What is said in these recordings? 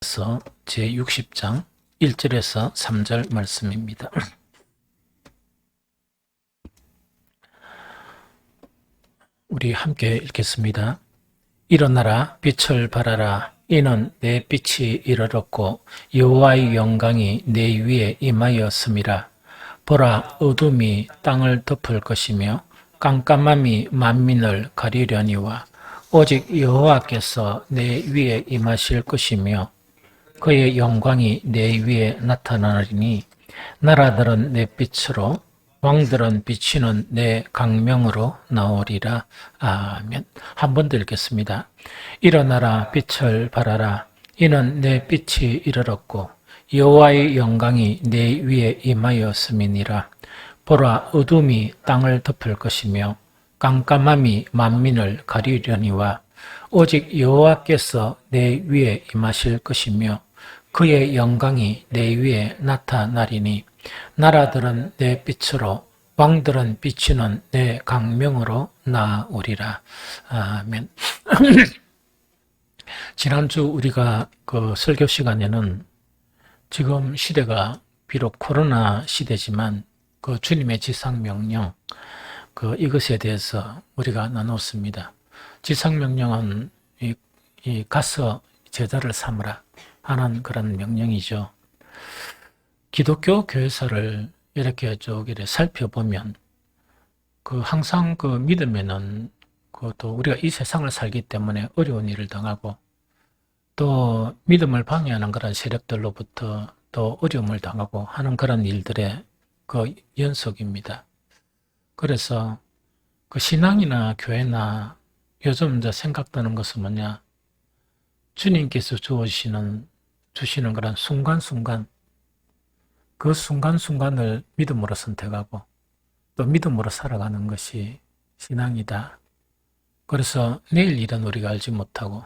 서 제60장 1절에서 3절 말씀입니다. 우리 함께 읽겠습니다. 일어나라, 빛을 발하라. 이는 내 빛이 이르렀고 여호와의 영광이 내 위에 임하였음이라. 보라, 어둠이 땅을 덮을 것이며 깜깜함이 만민을 가리려니와 오직 여호와께서 내 위에 임하실 것이며 그의 영광이 내 위에 나타나리니 나라들은 내 빛으로 왕들은 비치는 내 강명으로 나오리라. 아멘. 한 번 더 읽겠습니다. 일어나라, 빛을 발하라. 이는 내 빛이 이르렀고 여호와의 영광이 내 위에 임하였음이니라. 보라, 어둠이 땅을 덮을 것이며 깜깜함이 만민을 가리려니와 오직 여호와께서 내 위에 임하실 것이며 그의 영광이 내 위에 나타나리니 나라들은 내 빛으로 왕들은 비치는 내 강명으로 나오리라. 아멘. 지난주 우리가 그 설교 시간에는 지금 시대가 비록 코로나 시대지만 그 주님의 지상명령 이것에 대해서 우리가 나눴습니다. 지상명령은 이 가서 제자를 삼으라 하는 그런 명령이죠. 기독교 교회사를 이렇게 쭉 이렇게 살펴보면 항상 믿음에는 또 우리가 이 세상을 살기 때문에 어려운 일을 당하고 또 믿음을 방해하는 그런 세력들로부터 또 어려움을 당하고 하는 그런 일들의 연속입니다. 그래서 신앙이나 교회나 요즘 이제 생각되는 것은 뭐냐? 주님께서 주시는 그런 순간순간, 그 순간순간을 믿음으로 선택하고 또 믿음으로 살아가는 것이 신앙이다. 그래서 내일 일은 우리가 알지 못하고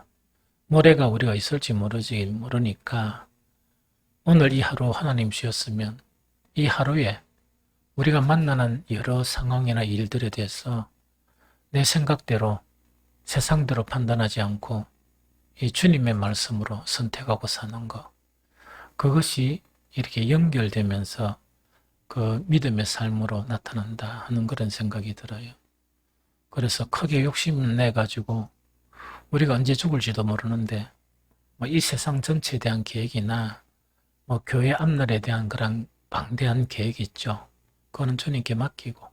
모레가 우리가 있을지 모르니까 오늘 이 하루 하나님 주셨으면 이 하루에 우리가 만나는 여러 상황이나 일들에 대해서 내 생각대로 세상대로 판단하지 않고 이 주님의 말씀으로 선택하고 사는 것, 그것이 이렇게 연결되면서 믿음의 삶으로 나타난다 하는 그런 생각이 들어요. 그래서 크게 욕심내가지고 우리가 언제 죽을지도 모르는데 이 세상 전체에 대한 계획이나 교회 앞날에 대한 그런 방대한 계획이 있죠. 그거는 주님께 맡기고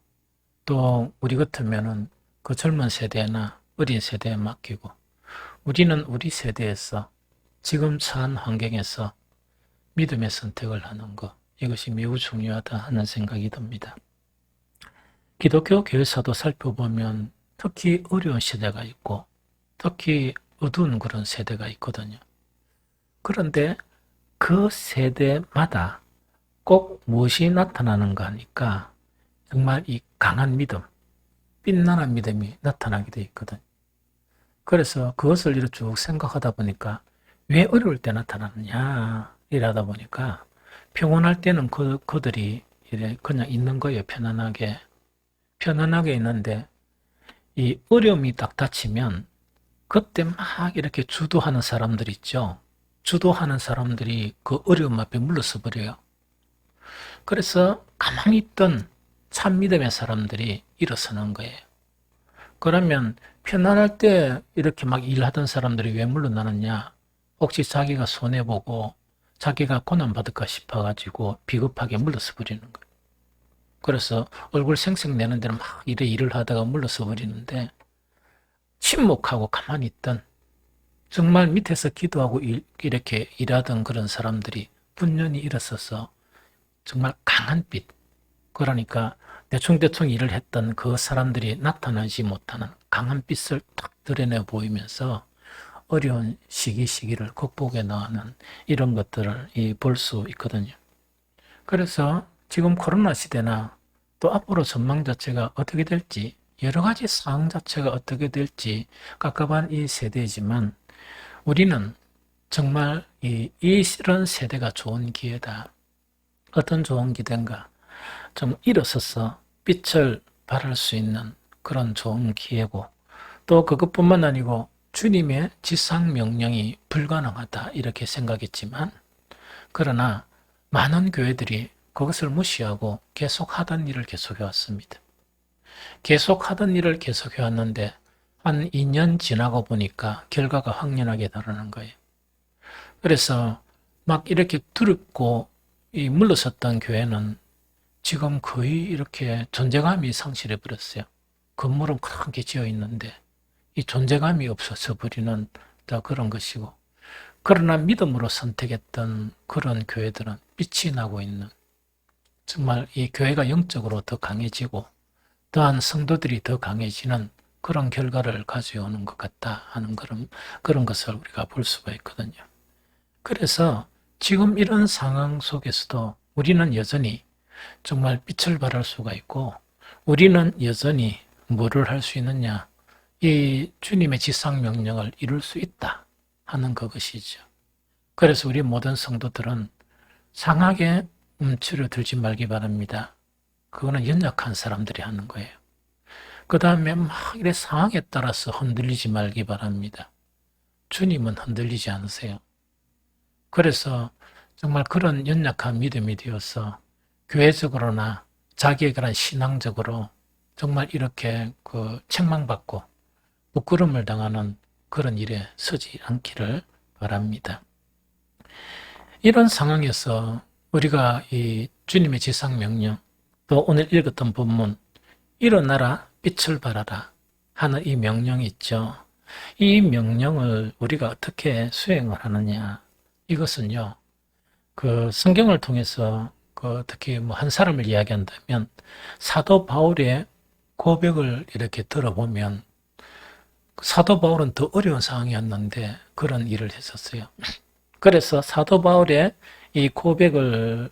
또 우리 같으면은 그 젊은 세대나 어린 세대에 맡기고 우리는 우리 세대에서 지금 처한 환경에서 믿음의 선택을 하는 것, 이것이 매우 중요하다 하는 생각이 듭니다. 기독교 교회사도 살펴보면 특히 어려운 시대가 있고 특히 어두운 그런 세대가 있거든요. 그런데 그 세대마다 꼭 무엇이 나타나는가 하니까 정말 이 강한 믿음, 빛나는 믿음이 나타나게 돼 있거든요. 그래서 그것을 이렇게 쭉 생각하다 보니까 왜 어려울 때 나타나느냐 이러다 보니까 평온할 때는 그들이 이래 그냥 있는 거예요. 편안하게 있는데 이 어려움이 딱 닥치면 그때 막 이렇게 주도하는 사람들 있죠. 주도하는 사람들이 그 어려움 앞에 물러서 버려요. 그래서 가만히 있던 참 믿음의 사람들이 일어서는 거예요. 그러면 편안할 때 이렇게 막 일하던 사람들이 왜 물러나느냐? 혹시 자기가 손해보고 자기가 고난받을까 싶어가지고 비겁하게 물러서 버리는 거예요. 그래서 얼굴 생색 내는 데는 막 일을 하다가 물러서 버리는데 침묵하고 가만히 있던 정말 밑에서 기도하고 이렇게 일하던 그런 사람들이 분연히 일어서서 정말 강한 빛, 그러니까 대충 일을 했던 그 사람들이 나타나지 못하는 강한 빛을 탁 드러내 보이면서 어려운 시기를 극복해 나가는 이런 것들을 볼 수 있거든요. 그래서 지금 코로나 시대나 또 앞으로 전망 자체가 어떻게 될지, 여러 가지 상황 자체가 어떻게 될지 깝깝한 이 세대이지만 우리는 정말 이런 세대가 좋은 기회다. 어떤 좋은 기회인가? 좀 일어서서 빛을 발할 수 있는 그런 좋은 기회고 또 그것뿐만 아니고 주님의 지상명령이 불가능하다 이렇게 생각했지만, 그러나 많은 교회들이 그것을 무시하고 계속 하던 일을 계속해 왔습니다. 계속 하던 일을 계속해 왔는데 한 2년 지나고 보니까 결과가 확연하게 드러난 거예요. 그래서 막 이렇게 두렵고 물러섰던 교회는 지금 거의 이렇게 존재감이 상실해 버렸어요. 건물은 크게 지어 있는데 이 존재감이 없어져 버리는 그런 것이고, 그러나 믿음으로 선택했던 그런 교회들은 빛이 나고 있는, 정말 이 교회가 영적으로 더 강해지고 또한 성도들이 더 강해지는 그런 결과를 가져오는 것 같다 하는 그런 것을 우리가 볼 수가 있거든요. 그래서 지금 이런 상황 속에서도 우리는 여전히 정말 빛을 발할 수가 있고, 우리는 여전히 뭐를 할 수 있느냐, 이 주님의 지상명령을 이룰 수 있다 하는 그것이죠. 그래서 우리 모든 성도들은 상하게 움츠러들지 말기 바랍니다. 그거는 연약한 사람들이 하는 거예요. 그 다음에 막 이래 상황에 따라서 흔들리지 말기 바랍니다. 주님은 흔들리지 않으세요. 그래서 정말 그런 연약한 믿음이 되어서 교회적으로나 자기에 관한 신앙적으로 정말 이렇게 책망받고 부끄러움을 당하는 그런 일에 서지 않기를 바랍니다. 이런 상황에서 우리가 이 주님의 지상명령, 또 오늘 읽었던 본문 일어나라 빛을 발하라 하는 이 명령이 있죠. 이 명령을 우리가 어떻게 수행을 하느냐, 이것은요, 성경을 통해서 특히 한 사람을 이야기한다면 사도 바울의 고백을 이렇게 들어보면, 사도 바울은 더 어려운 상황이었는데 그런 일을 했었어요. 그래서 사도 바울의 이 고백을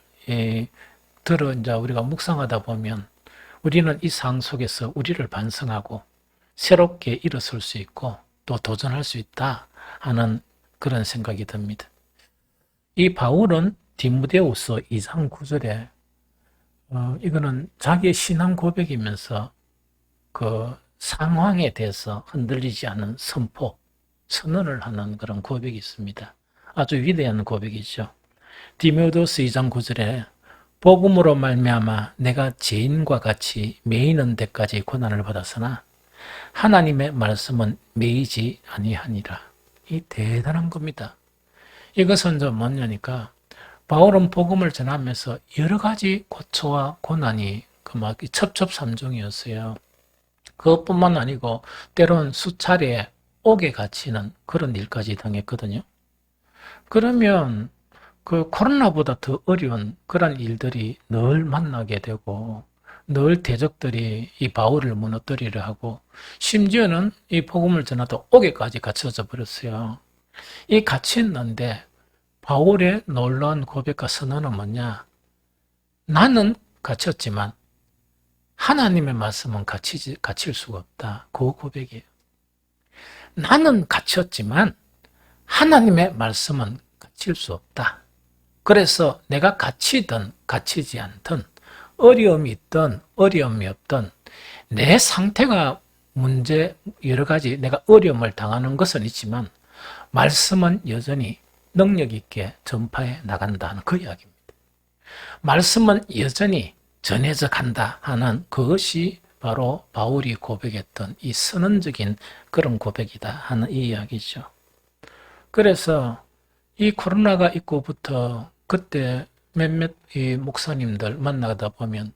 들어 이제 우리가 묵상하다 보면 우리는 이 상황 속에서 우리를 반성하고 새롭게 일어설 수 있고 또 도전할 수 있다 하는 그런 생각이 듭니다. 이 바울은 디모데후서 2장 9절에 이거는 자기의 신앙 고백이면서 그 상황에 대해서 흔들리지 않은 선언을 하는 그런 고백이 있습니다. 아주 위대한 고백이죠. 디모데후서 2장 9절에 복음으로 말미암아 내가 죄인과 같이 매이는 데까지 고난을 받았으나 하나님의 말씀은 매이지 아니하니라. 이 대단한 겁니다. 이것은 좀 뭐냐니까, 바울은 복음을 전하면서 여러 가지 고초와 고난이 막 첩첩산중이었어요. 그것뿐만 아니고 때론 수차례 옥에 갇히는 그런 일까지 당했거든요. 그러면 코로나보다 더 어려운 그런 일들이 늘 만나게 되고, 늘 대적들이 이 바울을 무너뜨리려 하고, 심지어는 이 복음을 전하다 옥에까지 갇혀져 버렸어요. 이 갇혔는데 바울의 놀라운 고백과 선언은 뭐냐? 나는 갇혔지만 하나님의 말씀은 갇힐 수가 없다. 그 고백이에요. 나는 갇혔지만 하나님의 말씀은 갇힐 수 없다. 그래서 내가 갇히든 갇히지 않든, 어려움이 있든 어려움이 없든, 내 상태가 여러 가지 내가 어려움을 당하는 것은 있지만 말씀은 여전히 능력 있게 전파해 나간다는 그 이야기입니다. 말씀은 여전히 전해져 간다 하는 그것이 바로 바울이 고백했던 이 선언적인 그런 고백이다 하는 이 이야기죠. 그래서 이 코로나가 있고부터 그때 몇몇 이 목사님들 만나다 보면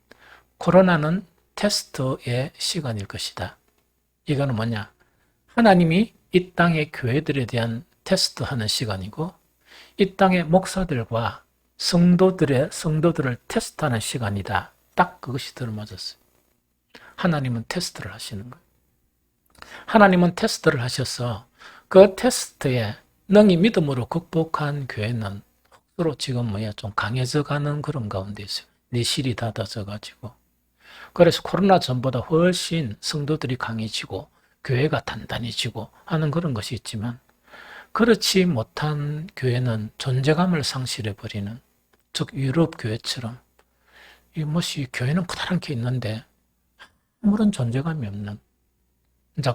코로나는 테스트의 시간일 것이다. 이거는 뭐냐? 하나님이 이 땅의 교회들에 대한 테스트하는 시간이고, 이 땅의 목사들과 성도들을 테스트하는 시간이다. 딱 그것이 들어맞았어요. 하나님은 테스트를 하시는 거예요. 하나님은 테스트를 하셔서 그 테스트에 능히 믿음으로 극복한 교회는 서로 지금 좀 강해져 가는 그런 가운데 있어요. 내실이 닫아져 가지고. 그래서 코로나 전보다 훨씬 성도들이 강해지고 교회가 단단해지고 하는 그런 것이 있지만, 그렇지 못한 교회는 존재감을 상실해 버리는, 즉 유럽 교회처럼 교회는 커다랗게 있는데 아무런 존재감이 없는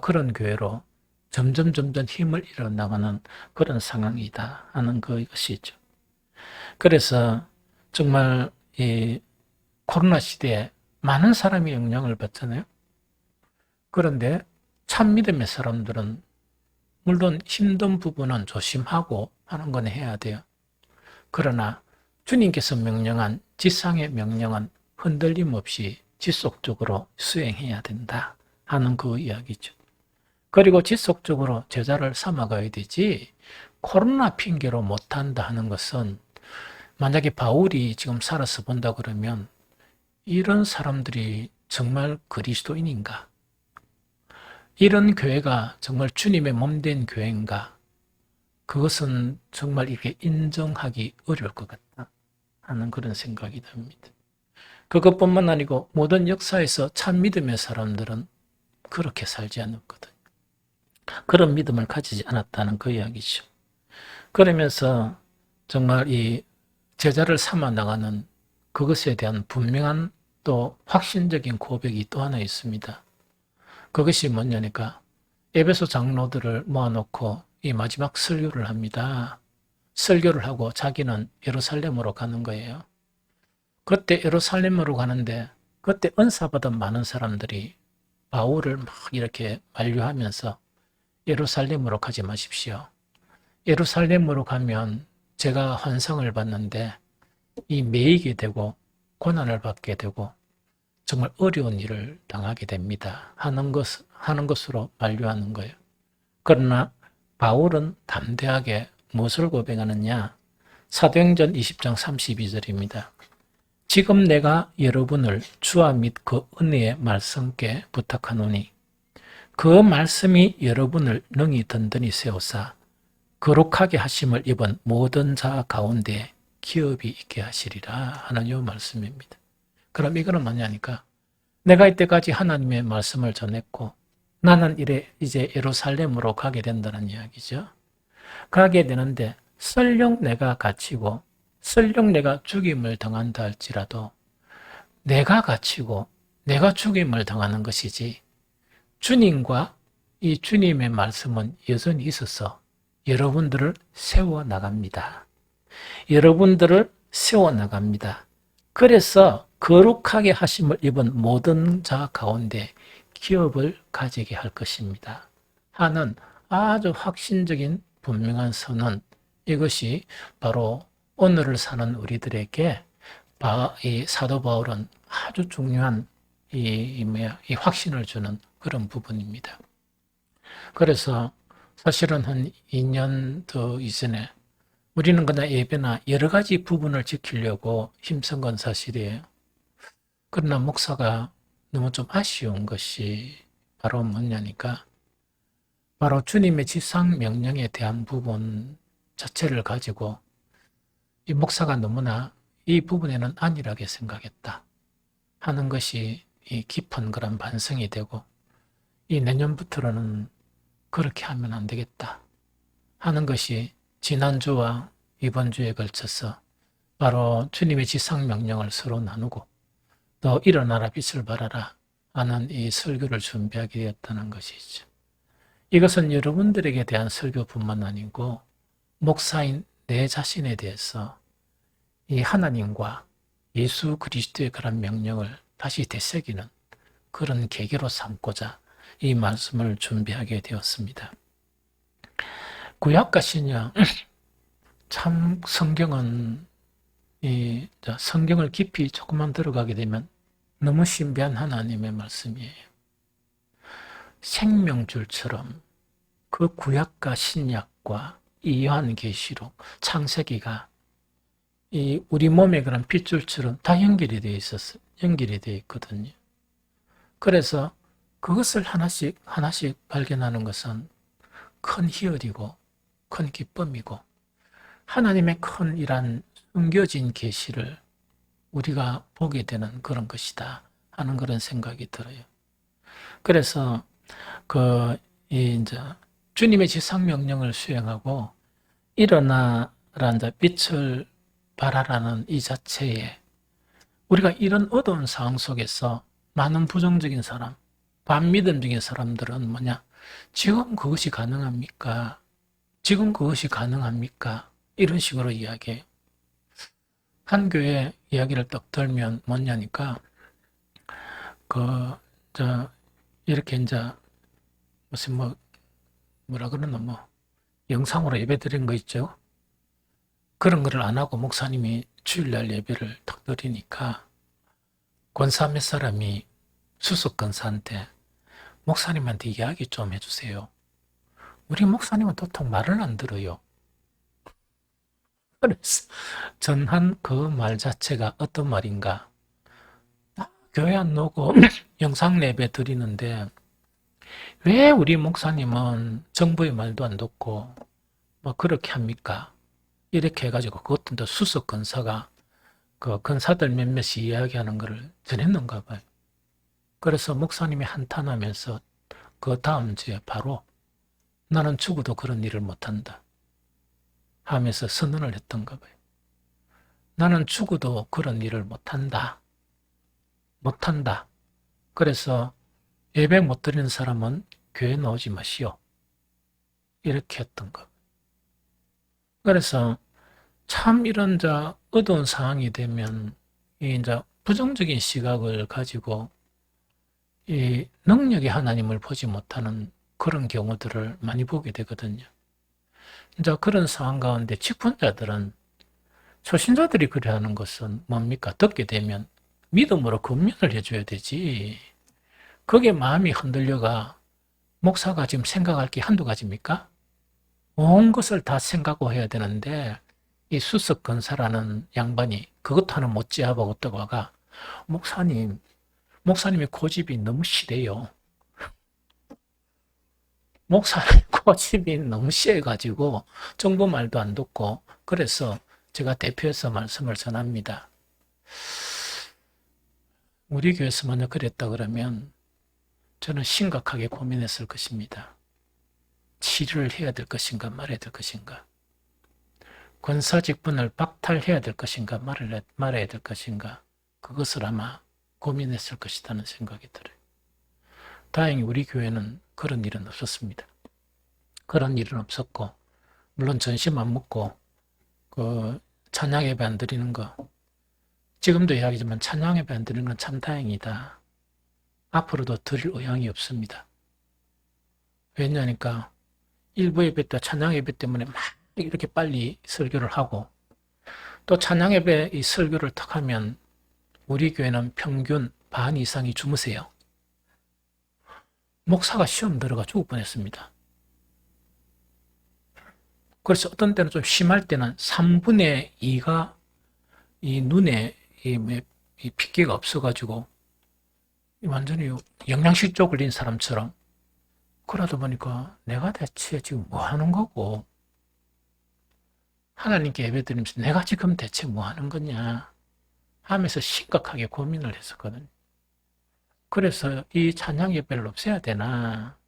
그런 교회로 점점 힘을 잃어나가는 그런 상황이다 하는 것이죠. 그래서 정말 이 코로나 시대에 많은 사람이 영향을 받잖아요. 그런데 참 믿음의 사람들은 물론 힘든 부분은 조심하고 하는 건 해야 돼요. 그러나 주님께서 명령한 지상의 명령은 흔들림 없이 지속적으로 수행해야 된다 하는 그 이야기죠. 그리고 지속적으로 제자를 삼아가야 되지 코로나 핑계로 못한다 하는 것은 만약에 바울이 지금 살아서 본다 그러면 이런 사람들이 정말 그리스도인인가? 이런 교회가 정말 주님의 몸된 교회인가? 그것은 정말 이렇게 인정하기 어려울 것 같다 하는 그런 생각이 듭니다. 그것뿐만 아니고 모든 역사에서 참 믿음의 사람들은 그렇게 살지 않았거든요. 그런 믿음을 가지지 않았다는 그 이야기죠. 그러면서 정말 이 제자를 삼아 나가는 그것에 대한 분명한 또 확신적인 고백이 또 하나 있습니다. 그것이 뭐냐니까 에베소 장로들을 모아놓고 이 마지막 설교를 합니다. 설교를 하고 자기는 예루살렘으로 가는 거예요. 그때 예루살렘으로 가는데 그때 은사받은 많은 사람들이 바울을 막 이렇게 만류하면서 예루살렘으로 가지 마십시오. 예루살렘으로 가면 제가 환상을 봤는데 이 매이게 되고 고난을 받게 되고 정말 어려운 일을 당하게 됩니다. 하는 것으로 만류하는 거예요. 그러나 바울은 담대하게 무엇을 고백하느냐? 사도행전 20장 32절입니다. 지금 내가 여러분을 주와 및 그 은혜의 말씀께 부탁하노니 그 말씀이 여러분을 능히 든든히 세우사 거룩하게 하심을 입은 모든 자 가운데 기업이 있게 하시리라 하는 이 말씀입니다. 그럼 이거는 뭐냐니까 내가 이때까지 하나님의 말씀을 전했고 나는 이제 예루살렘으로 가게 된다는 이야기죠. 가게 되는데 설령 내가 갇히고 설령 내가 죽임을 당한다 할지라도 내가 갇히고 내가 죽임을 당하는 것이지 주님과 이 주님의 말씀은 여전히 있어서 여러분들을 세워나갑니다. 여러분들을 세워나갑니다. 그래서 거룩하게 하심을 입은 모든 자 가운데 기업을 가지게 할 것입니다. 하는 아주 확신적인 분명한 선언, 이것이 바로 오늘을 사는 우리들에게 이 사도 바울은 아주 중요한 이 확신을 주는 그런 부분입니다. 그래서 사실은 한 2년 더 이전에 우리는 그냥 예배나 여러 가지 부분을 지키려고 힘쓴 건 사실이에요. 그러나 목사가 너무 좀 아쉬운 것이 바로 뭐냐니까 바로 주님의 지상 명령에 대한 부분 자체를 가지고 이 목사가 너무나 이 부분에는 안일하게 생각했다 하는 것이 이 깊은 그런 반성이 되고 이 내년부터는 그렇게 하면 안 되겠다 하는 것이 지난주와 이번 주에 걸쳐서 바로 주님의 지상 명령을 서로 나누고 또 일어나라 빛을 발하라 하는 이 설교를 준비하게 되었다는 것이죠. 이것은 여러분들에게 대한 설교뿐만 아니고 목사인 내 자신에 대해서 이 하나님과 예수 그리스도의 그런 명령을 다시 되새기는 그런 계기로 삼고자 이 말씀을 준비하게 되었습니다. 구약과 신약 참 성경은 성경을 깊이 조금만 들어가게 되면 너무 신비한 하나님의 말씀이에요. 생명줄처럼 그 구약과 신약과 이 요한계시록, 창세기가 이 우리 몸의 그런 핏줄처럼 다 연결이 되어 있었어요. 연결이 되어 있거든요. 그래서 그것을 하나씩 발견하는 것은 큰 희열이고 큰 기쁨이고 하나님의 큰 이란 숨겨진 계시를 우리가 보게 되는 그런 것이다 하는 그런 생각이 들어요. 그래서 이제 주님의 지상 명령을 수행하고 일어나라 빛을 발하라는 이 자체에 우리가 이런 어두운 상황 속에서 많은 부정적인 사람, 반미듬적인 사람들은 뭐냐? 지금 그것이 가능합니까? 지금 그것이 가능합니까? 이런 식으로 이야기해요. 한 교회 이야기를 딱 들면 뭐냐니까, 그, 저, 이렇게 이제, 무슨 뭐라 그러나, 영상으로 예배 드린 거 있죠? 그런 거를 안 하고 목사님이 주일날 예배를 딱 드리니까, 권사 몇 사람이 수석 권사한테, 목사님한테 이야기 좀 해주세요. 우리 목사님은 도통 말을 안 들어요. 그래서 전한 그 말 자체가 어떤 말인가? 교회 안 오고 영상 예배 드리는데 왜 우리 목사님은 정부의 말도 안 듣고 그렇게 합니까? 이렇게 해가지고 그것도 또 수석 권사가 그 권사들 몇몇이 이야기하는 것을 전했는가 봐요. 그래서 목사님이 한탄하면서 그 다음 주에 바로 나는 죽어도 그런 일을 못한다 하면서 선언을 했던가 봐요. 나는 죽어도 그런 일을 못한다. 그래서 예배 못 드리는 사람은 교회 나오지 마시오. 이렇게 했던가 봐요. 그래서 참 이런 어두운 상황이 되면 이제 부정적인 시각을 가지고 이 능력의 하나님을 보지 못하는 그런 경우들을 많이 보게 되거든요. 이제 그런 상황 가운데 직분자들은 초신자들이 그래 하는 것은 뭡니까? 듣게 되면 믿음으로 권면을 해줘야 되지. 그게 마음이 흔들려가 목사가 지금 생각할 게 한두 가지입니까? 온 것을 다 생각하고 해야 되는데 이 수석 권사라는 양반이 그것 하나 못 제압하고 와가 목사님의 고집이 너무 심해요. 목사님 고집이 너무 심해가지고 정부 말도 안 듣고 그래서 제가 대표해서 말씀을 전합니다. 우리 교회에서 만약 그랬다 그러면 저는 심각하게 고민했을 것입니다. 치료를 해야 될 것인가 말아야 될 것인가. 권사 직분을 박탈해야 될 것인가 말아야 될 것인가. 그것을 아마 고민했을 것이라는 생각이 들어요. 다행히 우리 교회는 그런 일은 없었습니다. 그런 일은 없었고 물론 전심 안 먹고 그 찬양 예배 안 드리는 거 지금도 이야기지만 찬양 예배 안 드리는 건 참 다행이다. 앞으로도 드릴 의향이 없습니다. 왜냐니까 일부 예배 때 찬양 예배 때문에 막 이렇게 빨리 설교를 하고 또 찬양 예배 이 설교를 탁 하면 우리 교회는 평균 반 이상이 주무세요. 목사가 시험 들어가 죽을 뻔했습니다. 그래서 어떤 때는 좀 심할 때는 3분의 2가 이 눈에 이 핏기가 없어가지고 완전히 영양실 쪽 걸린 사람처럼 그러다 보니까 내가 대체 지금 뭐 하는 거고 하나님께 예배드리면서 내가 지금 대체 뭐 하는 거냐 하면서 심각하게 고민을 했었거든요. 그래서 이 찬양 예배를 없애야 되나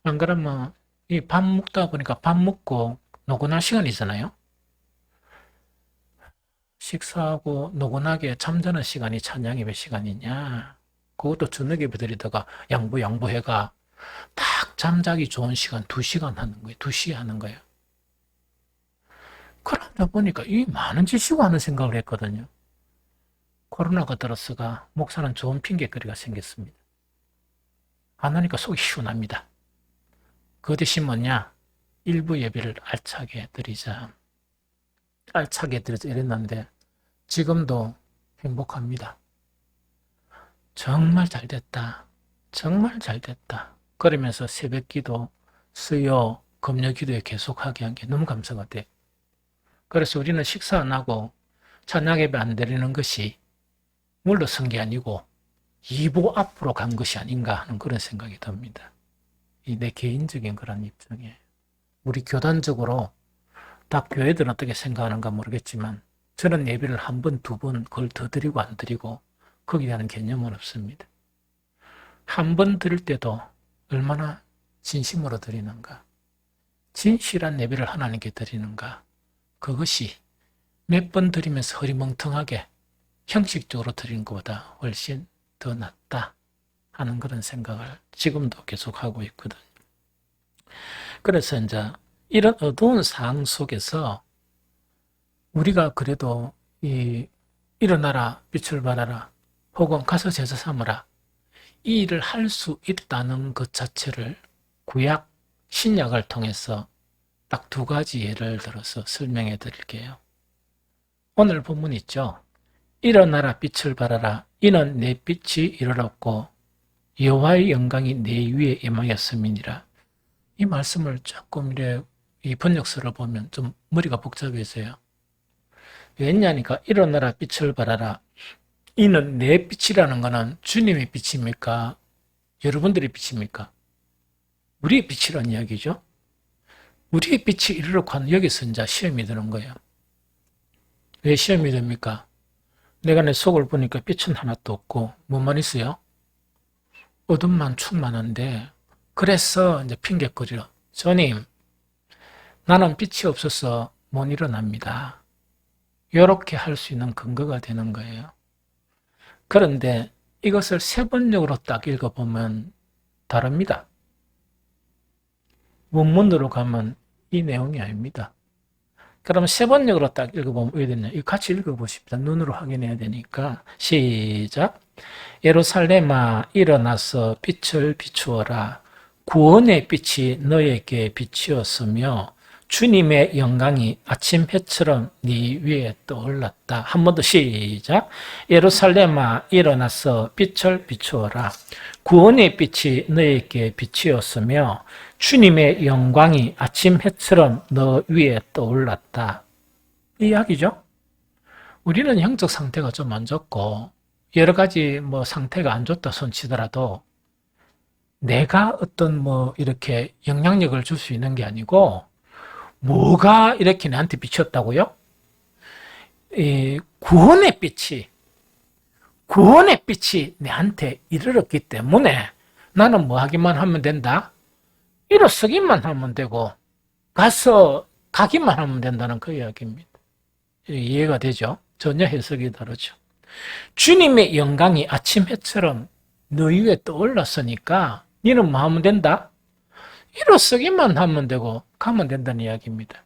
안 그러면 이 밥 먹다 보니까 밥 먹고 노곤할 시간이잖아요. 식사하고 노곤하게 잠자는 시간이 찬양 예배 시간이냐 그것도 저녁 예배 드리다가 양보해가 딱 잠자기 좋은 시간 2시간 하는 거예요. 2시에 하는 거예요. 그러다 보니까 이 많은 짓이고 하는 생각을 했거든요. 코로나가 들어서가 목사는 좋은 핑계거리가 생겼습니다. 안 하니까 속이 시원합니다. 그 대신 뭐냐? 일부 예배를 알차게 드리자. 알차게 드리자 이랬는데 지금도 행복합니다. 정말 잘 됐다. 정말 잘 됐다. 그러면서 새벽 기도, 수요, 금요 기도에 계속하게 한 게 너무 감사가 돼. 그래서 우리는 식사 안 하고 찬양 예배 안 드리는 것이 물러선 게 아니고 2보 앞으로 간 것이 아닌가 하는 그런 생각이 듭니다. 이 내 개인적인 그런 입장에 우리 교단적으로 다 교회들은 어떻게 생각하는가 모르겠지만 저는 예배를 한 번, 두 번 그걸 더 드리고 안 드리고 거기에 대한 개념은 없습니다. 한 번 드릴 때도 얼마나 진심으로 드리는가, 진실한 예배를 하나님께 드리는가, 그것이 몇 번 드리면서 허리멍텅하게 형식적으로 드리는 것보다 훨씬 더 낫다 하는 그런 생각을 지금도 계속하고 있거든요. 그래서 이제 이런 어두운 상황 속에서 우리가 그래도 일어나라, 빛을 발하라, 혹은 가서 제사 삼으라, 이 일을 할 수 있다는 것 자체를 구약, 신약을 통해서 딱 두 가지 예를 들어서 설명해 드릴게요. 오늘 본문 있죠. 일어나라, 빛을 발하라. 이는 내 빛이 이르렀고 여호와의 영광이 내 위에 임하였음이니라. 이 말씀을 조금 이 번역서를 보면 좀 머리가 복잡해져요. 왜냐니까 일어나라, 빛을 발하라. 이는 내 빛이라는 것은 주님의 빛입니까? 여러분들의 빛입니까? 우리의 빛이라는 이야기죠. 우리의 빛이 이르렀고 하는 여기서 이제 시험이 드는 거예요. 왜 시험이 됩니까? 내가 내 속을 보니까 빛은 하나도 없고 뭐만 있어요? 어둠만 충만한데, 그래서 이제 핑계거려. 주님, 나는 빛이 없어서 못 일어납니다. 이렇게 할 수 있는 근거가 되는 거예요. 그런데 이것을 세번역으로 딱 읽어보면 다릅니다. 원문으로 가면 이 내용이 아닙니다. 그럼 세번역으로 딱 읽어보면 왜 되냐? 이거 같이 읽어보십시다. 눈으로 확인해야 되니까. 시작. 예루살렘아, 일어나서 빛을 비추어라. 구원의 빛이 너에게 비치었으며 주님의 영광이 아침 해처럼 네 위에 떠올랐다. 한 번 더 시작. 예루살렘아, 일어나서 빛을 비추어라. 구원의 빛이 너에게 비치었으며 주님의 영광이 아침 해처럼 너 위에 떠올랐다. 이 이야기죠. 우리는 영적 상태가 좀 안 좋고 여러 가지 상태가 안 좋다 손치더라도 내가 어떤 이렇게 영향력을 줄 수 있는 게 아니고, 뭐가 이렇게 나한테 비쳤다고요? 구원의 빛이 내한테 이르렀기 때문에 나는 뭐 하기만 하면 된다? 일어서기만 하면 되고 가기만 하면 된다는 그 이야기입니다. 이해가 되죠? 전혀 해석이 다르죠. 주님의 영광이 아침 해처럼 너희 위에 떠올랐으니까 너는 뭐 하면 된다? 일어서기만 하면 되고 가면 된다는 이야기입니다.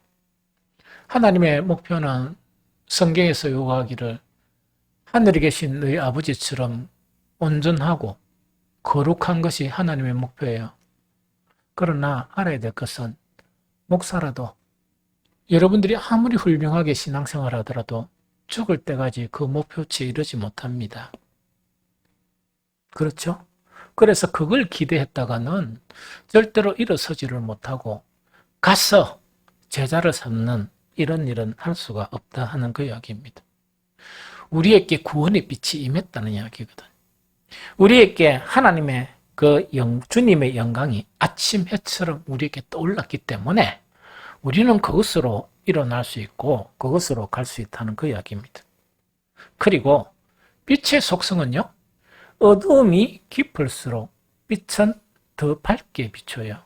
하나님의 목표는 성경에서 요구하기를 하늘에 계신 너희 아버지처럼 온전하고 거룩한 것이 하나님의 목표예요. 그러나 알아야 될 것은 목사라도 여러분들이 아무리 훌륭하게 신앙생활 하더라도 죽을 때까지 그 목표치에 이르지 못합니다. 그렇죠? 그래서 그걸 기대했다가는 절대로 일어서지를 못하고 가서 제자를 삼는 이런 일은 할 수가 없다 하는 그 이야기입니다. 우리에게 구원의 빛이 임했다는 이야기거든. 우리에게 하나님의 주님의 영광이 아침 해처럼 우리에게 떠올랐기 때문에 우리는 그것으로 일어날 수 있고 그것으로 갈 수 있다는 그 이야기입니다. 그리고 빛의 속성은요, 어두움이 깊을수록 빛은 더 밝게 비춰요.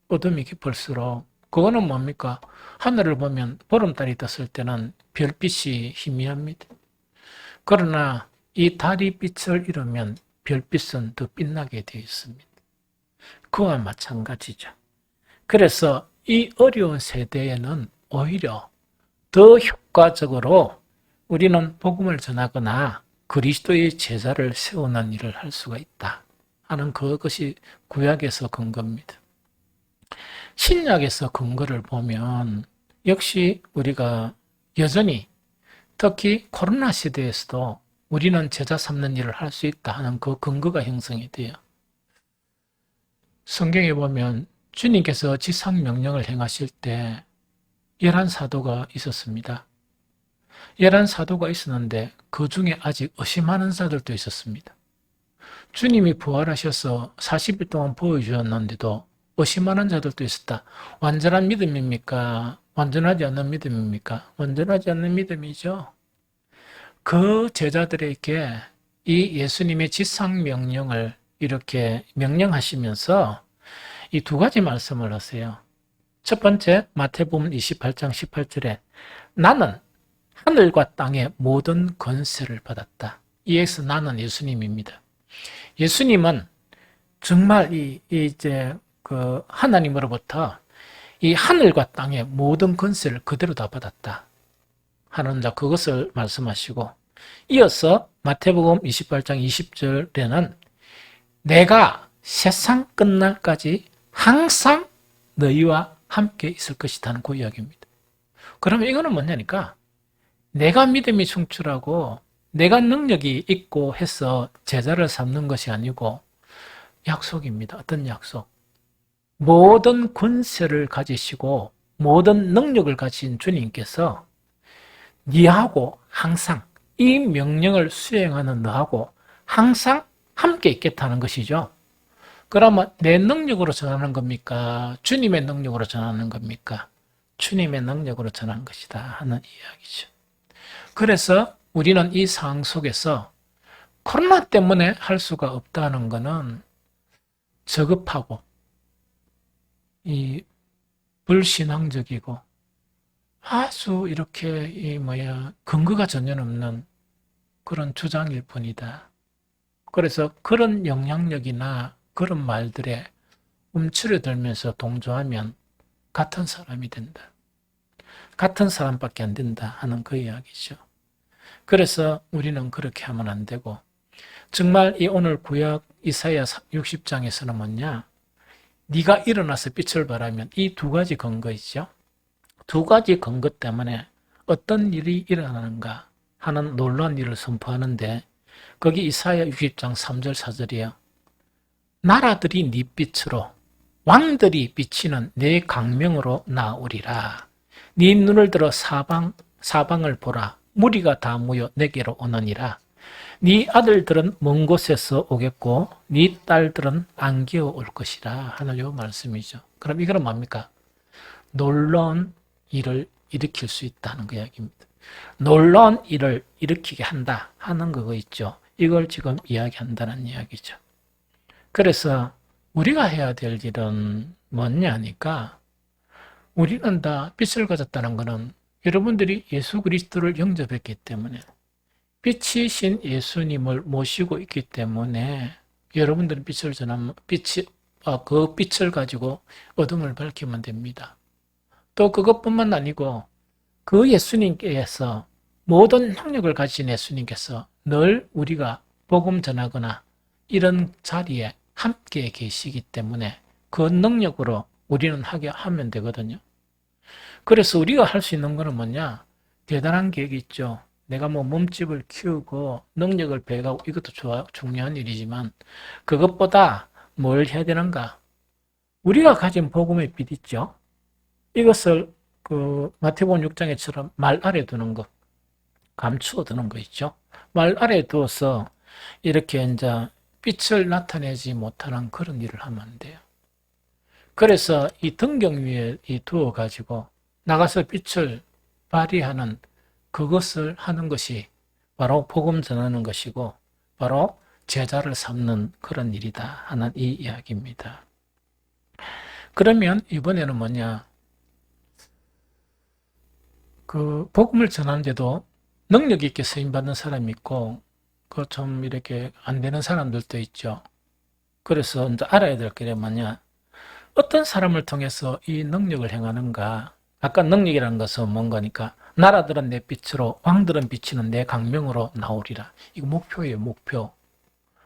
어둠이 깊을수록, 그거는 뭡니까? 하늘을 보면 보름달이 떴을 때는 별빛이 희미합니다. 그러나 이 달이 빛을 잃으면 별빛은 더 빛나게 되어 있습니다. 그와 마찬가지죠. 그래서 이 어려운 세대에는 오히려 더 효과적으로 우리는 복음을 전하거나 그리스도의 제자를 세우는 일을 할 수가 있다 하는 그것이 구약에서 근거입니다. 신약에서 근거를 보면 역시 우리가 여전히 특히 코로나 시대에서도 우리는 제자 삼는 일을 할 수 있다 하는 그 근거가 형성이 돼요. 성경에 보면 주님께서 지상명령을 행하실 때 11사도가 있었습니다. 11사도가 있었는데 그 중에 아직 의심하는 자들도 있었습니다. 주님이 부활하셔서 40일 동안 보여주셨는데도 의심하는 자들도 있었다. 완전한 믿음입니까? 완전하지 않는 믿음입니까? 완전하지 않는 믿음이죠. 그 제자들에게 이 예수님의 지상명령을 이렇게 명령하시면서 이 두 가지 말씀을 하세요. 첫 번째, 마태복음 28장 18절에 나는 하늘과 땅의 모든 권세를 받았다. 이에서 나는 예수님입니다. 예수님은 정말 이제 그 하나님으로부터 이 하늘과 땅의 모든 권세를 그대로 다 받았다 하는 자 그것을 말씀하시고, 이어서 마태복음 28장 20절에는 내가 세상 끝날까지 항상 너희와 함께 있을 것이라는 그 이야기입니다. 그러면 이거는 뭐냐니까, 내가 믿음이 충출하고 내가 능력이 있고 해서 제자를 삼는 것이 아니고 약속입니다. 어떤 약속? 모든 권세를 가지시고 모든 능력을 가진 주님께서 네하고 항상 이 명령을 수행하는 너하고 항상 함께 있겠다는 것이죠. 그러면 내 능력으로 전하는 겁니까? 주님의 능력으로 전하는 겁니까? 주님의 능력으로 전하는 것이다 하는 이야기죠. 그래서 우리는 이 상황 속에서 코로나 때문에 할 수가 없다는 것은 저급하고 이 불신앙적이고 아주 이렇게 근거가 전혀 없는 그런 주장일 뿐이다. 그래서 그런 영향력이나 그런 말들에 움츠러들면서 동조하면 같은 사람이 된다. 같은 사람밖에 안 된다 하는 그 이야기죠. 그래서 우리는 그렇게 하면 안 되고, 정말 이 오늘 구약 이사야 60장에서는 뭐냐? 네가 일어나서 빛을 발하면 이 두 가지 근거이죠. 두 가지 근거 때문에 어떤 일이 일어나는가 하는 놀라운 일을 선포하는데, 거기 이사야 60장 3절 4절이에요. 나라들이 네 빛으로 왕들이 비치는 내 광명으로 나오리라. 네 눈을 들어 사방을 보라. 무리가 다 모여 내게로 오느니라. 네 아들들은 먼 곳에서 오겠고 네 딸들은 안기어 올 것이라 하는 요 말씀이죠. 그럼 이거는 뭡니까? 놀라운 일을 일으킬 수 있다는 그 이야기입니다. 놀라운 일을 일으키게 한다 하는 그거 있죠. 이걸 지금 이야기한다는 이야기죠. 그래서 우리가 해야 될 일은 뭐냐니까, 우리는 다 빛을 가졌다는 것은 여러분들이 예수 그리스도를 영접했기 때문에, 빛이신 예수님을 모시고 있기 때문에 여러분들은 빛을 전하면 그 빛을 가지고 어둠을 밝히면 됩니다. 또 그것뿐만 아니고 그 예수님께서, 모든 능력을 가진 예수님께서 늘 우리가 복음 전하거나 이런 자리에 함께 계시기 때문에 그 능력으로 우리는 하면 되거든요. 그래서 우리가 할 수 있는 거는 뭐냐? 대단한 계획이 있죠. 내가 몸집을 키우고 능력을 배우고 이것도 중요한 일이지만, 그것보다 뭘 해야 되는가? 우리가 가진 복음의 빛 있죠. 이것을 그 마태복음 6장에처럼 말 아래 두는 것, 감추어 두는 거 있죠. 말 아래 두어서 이렇게 이제 빛을 나타내지 못하는 그런 일을 하면 안 돼요. 그래서 이 등경 위에 두어 가지고 나가서 빛을 발휘하는 그것을 하는 것이 바로 복음 전하는 것이고, 바로 제자를 삼는 그런 일이다 하는 이 이야기입니다. 그러면 이번에는 뭐냐? 그 복음을 전하는데도 능력 있게 쓰임 받는 사람이 있고, 그 좀 이렇게 안 되는 사람들도 있죠. 그래서 이제 알아야 될 게 뭐냐? 어떤 사람을 통해서 이 능력을 행하는가? 아까 능력이라는 것은 뭔가니까, 나라들은 내 빛으로, 왕들은 비치는 내 광명으로 나오리라. 이거 목표예요, 목표.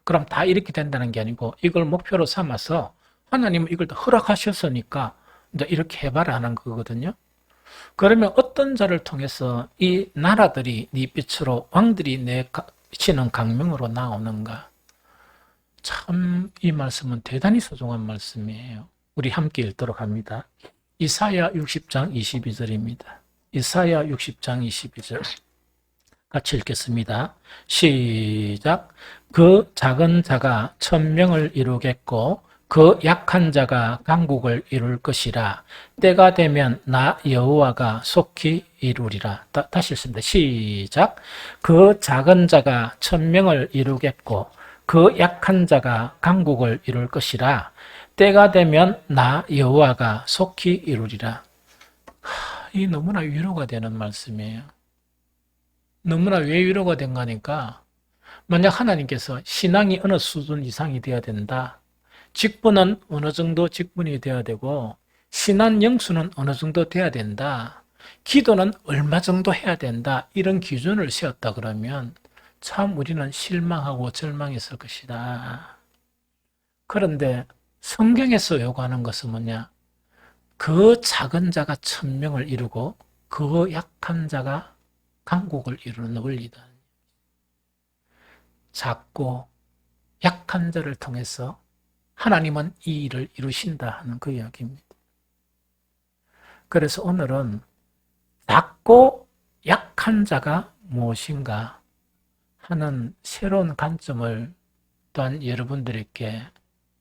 그럼 다 이렇게 된다는 게 아니고, 이걸 목표로 삼아서 하나님은 이걸 다 허락하셨으니까 이제 이렇게 해봐라 하는 거거든요. 그러면 어떤 자를 통해서 이 나라들이 네 빛으로, 왕들이 내 비치는 광명으로 나오는가? 참 이 말씀은 대단히 소중한 말씀이에요. 우리 함께 읽도록 합니다. 이사야 60장 22절입니다. 이사야 60장 22절 같이 읽겠습니다. 시작. 그 작은 자가 천명을 이루겠고 그 약한 자가 강국을 이룰 것이라. 때가 되면 나 여호와가 속히 이루리라. 다시 읽습니다. 시작. 그 작은 자가 천명을 이루겠고 그 약한 자가 강국을 이룰 것이라. 때가 되면 나 여호와가 속히 이루리라. 이 너무나 위로가 되는 말씀이에요. 너무나 왜 위로가 된가 하니까, 만약 하나님께서 신앙이 어느 수준 이상이 되어야 된다, 직분은 어느 정도 직분이 돼야 되고 신한 영수는 어느 정도 돼야 된다. 기도는 얼마 정도 해야 된다. 이런 기준을 세웠다 그러면 참 우리는 실망하고 절망했을 것이다. 그런데 성경에서 요구하는 것은 뭐냐? 그 작은 자가 천명을 이루고 그 약한 자가 강국을 이루는 원리다. 작고 약한 자를 통해서 하나님은 이 일을 이루신다 하는 그 이야기입니다. 그래서 오늘은 작고 약한 자가 무엇인가 하는 새로운 관점을 또한 여러분들에게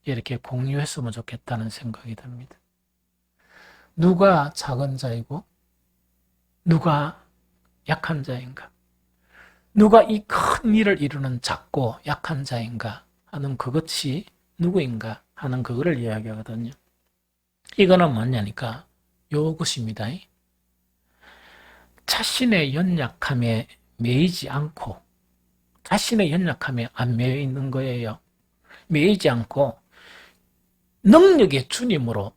이렇게 공유했으면 좋겠다는 생각이 듭니다. 누가 작은 자이고 누가 약한 자인가? 누가 이 큰 일을 이루는 작고 약한 자인가 하는 그것이 누구인가 하는 그거를 이야기하거든요. 이거는 뭐냐니까 요것입니다. 자신의 연약함에 매이지 않고 자신의 연약함에 안 매여 있는 거예요. 매이지 않고 능력의 주님으로